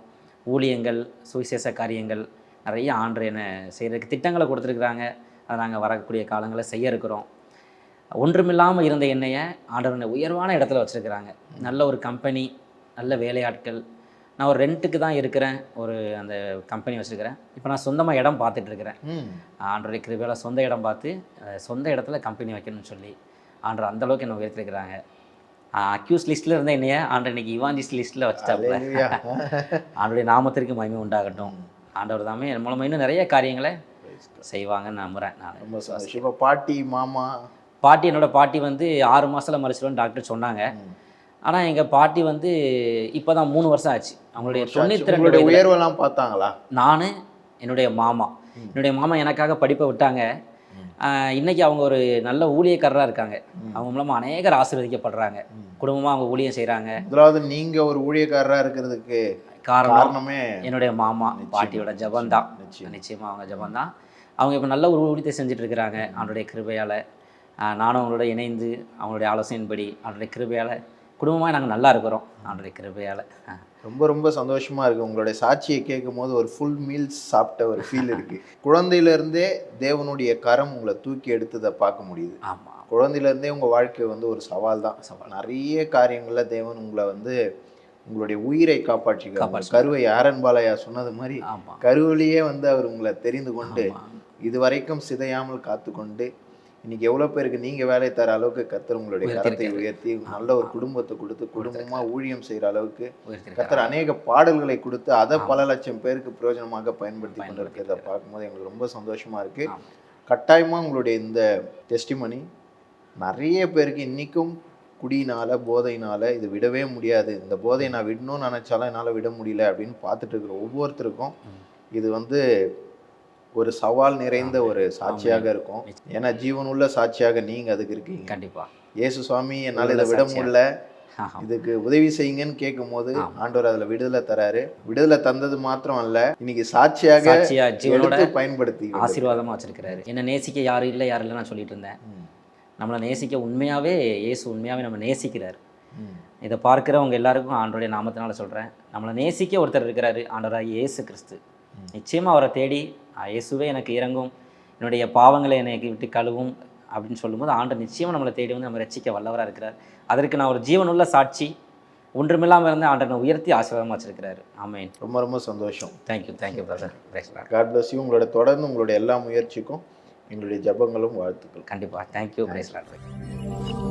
ஊழியங்கள், சுவிசேஷ காரியங்கள் நிறைய ஆண்டு என்ன செய்கிறதுக்கு திட்டங்களை கொடுத்துருக்குறாங்க. அதை நாங்கள் வரக்கூடிய காலங்களில் செய்ய இருக்கிறோம். ஒன்றுமில்லாமல் இருந்த என்னையை ஆண்டவர் உயர்வான இடத்துல வச்சுருக்கிறாங்க. நல்ல ஒரு கம்பெனி, நல்ல வேலையாட்கள். நான் ஒரு ரெண்ட்டுக்கு தான் இருக்கிறேன், ஒரு அந்த கம்பெனி வச்சுருக்கிறேன். இப்போ நான் சொந்தமாக இடம் பார்த்துட்ருக்கிறேன். ஆண்டவருடைய கிருபையால் சொந்த இடம் பார்த்து சொந்த இடத்துல கம்பெனி வைக்கணும்னு சொல்லி ஆண்டவர் அந்தளவுக்கு என்னை உயர்த்திருக்கிறாங்க. அக்யூஸ் லிஸ்ட்டில் இருந்த என்னைய ஆண்டவர் இன்னைக்கு இவாஞ்சிஸ்ட் லிஸ்ட்டில் வச்சுட்டாப்புல. ஆண்டவருடைய நாமத்திற்கு மகிமை உண்டாகட்டும். ஆண்டவர் தாமே என் மூலமாக இன்னும் நிறைய காரியங்களை செய்வாங்கன்னு நம்புகிறேன். நான் ரொம்ப இப்போ பாட்டி மாமா என்னோடய பாட்டி வந்து 6 மாதத்தில் மறைச்சிடும்னு டாக்டர் சொன்னாங்க. ஆனால் எங்கள் பாட்டி வந்து இப்போ தான் 3 வருஷம் ஆச்சு. அவங்களுடைய 92 உயர்வெல்லாம் பார்த்தாங்களா? நான் என்னுடைய மாமா எனக்காக படிப்பை விட்டாங்க. இன்றைக்கி அவங்க ஒரு நல்ல ஊழியக்காரராக இருக்காங்க. அவங்க மூலமாக அநேகர் ஆசீர்வதிக்கப்படுறாங்க. குடும்பமாக அவங்க ஊழியம் செய்கிறாங்க. அதாவது நீங்கள் ஒரு ஊழியக்காரராக இருக்கிறதுக்கு காரணமே என்னுடைய மாமா பாட்டியோட ஜபந்தான். நிச்சயமாக அவங்க ஜபந்தான். அவங்க இப்போ நல்ல ஒரு ஊழியத்தை செஞ்சுட்டு இருக்கிறாங்க. அவனுடைய கிருபையால் நானும் அவங்களோட இணைந்து அவங்களுடைய ஆலோசனையின்படி அவனுடைய கிருபையால் குடும்பமாக நாங்கள் நல்லா இருக்கிறோம். அவனுடைய கிருபையால் ரொம்ப ரொம்ப சந்தோஷமாக இருக்குது. உங்களுடைய சாட்சியை கேட்கும் போது ஒரு ஃபுல் மீல்ஸ் சாப்பிட்ட ஒரு ஃபீல் இருக்குது. குழந்தையிலேருந்தே தேவனுடைய கரம் உங்களை தூக்கி எடுத்ததை பார்க்க முடியுது. ஆமாம், குழந்தையிலேருந்தே உங்கள் வாழ்க்கை வந்து ஒரு சவால் தான். நிறைய காரியங்களில் தேவன் உங்களை வந்து உங்களுடைய உயிரை காப்பாற்றிக்க கருவை ஆரன் பாலையா சொன்னது மாதிரி கருவிலேயே வந்து அவர் உங்களை தெரிந்து கொண்டு இதுவரைக்கும் சிதையாமல் காத்து கொண்டு இன்னைக்கு எவ்வளோ பேருக்கு நீங்கள் வேலை தர அளவுக்கு கர்த்தர் உங்களுடைய கரத்தை உயர்த்தி நல்ல ஒரு குடும்பத்தை கொடுத்து குடும்பமாக ஊழியம் செய்கிற அளவுக்கு கர்த்தர் அநேக பாடல்களை கொடுத்து அதை பல லட்சம் பேருக்கு பிரயோஜனமாக பயன்படுத்தி கொண்டு இருக்கிறத பார்க்கும்போது எங்களுக்கு ரொம்ப சந்தோஷமாக இருக்குது. கட்டாயமாக உங்களுடைய இந்த டெஸ்டிமனி நிறைய பேருக்கு இன்றைக்கும் குடியினால் போதையினால் இது விடவே முடியாது, இந்த போதையை நான் விடணும்னு நினச்சாலும் என்னால் விட முடியல அப்படின்னு பார்த்துட்டு இருக்கிற ஒவ்வொருத்தருக்கும் இது வந்து ஒரு சவால் நிறைந்த ஒரு சாட்சியாக இருக்கும். ஏன்னா ஜீவனுள்ள சாட்சியாக நீங்கள் அதுக்கு இருக்கீங்க. கண்டிப்பாக இயேசு சுவாமி என்னால் இதை விட முடியல, இதுக்கு உதவி செய்யுங்கன்னு கேட்கும் போது ஆண்டவர் அதில் விடுதலை தராரு. விடுதலை தந்தது மாத்திரம் அல்ல, இன்னைக்கு சாட்சியாக ஜீவனோட பயன்படுத்தி ஆசீர்வாதமாக வச்சிருக்கிறாரு. என்ன நேசிக்க யாரும் இல்லை நான் சொல்லிட்டு இருந்தேன். நம்மளை நேசிக்க உண்மையாகவே இயேசு உண்மையாகவே நம்ம நேசிக்கிறார். இதை பார்க்குறவங்க எல்லாருக்கும் ஆண்டவருடைய நாமத்தினால சொல்கிறேன், நம்மளை நேசிக்க ஒருத்தர் இருக்கிறாரு, ஆண்டவராக இயேசு கிறிஸ்து. நிச்சயமாக அவரை தேடி இயேசுவே எனக்கு இறங்கும், என்னுடைய பாவங்களை எனக்கு விட்டு கழுவும் அப்படின்னு சொல்லும்போது ஆண்டவர் நிச்சயமாக நம்மளை தேடி வந்து நம்ம ரட்சிக்க வல்லவராக இருக்கிறார். அதற்கு நான் ஒரு ஜீவனுள்ள சாட்சி. ஒன்றுமில்லாமல் இருந்து ஆண்டவனை உயர்த்தி ஆசீர்வாதமாக வச்சிருக்கிறாரு. ஆமென். ரொம்ப ரொம்ப சந்தோஷம். Thank you brother. God bless you. உங்களோட தொடர்ந்து உங்களுடைய எல்லா முயற்சிக்கும் எங்களுடைய ஜபங்களும் வாழ்த்துக்கள். கண்டிப்பாக. தேங்க்யூ. Praise Lord.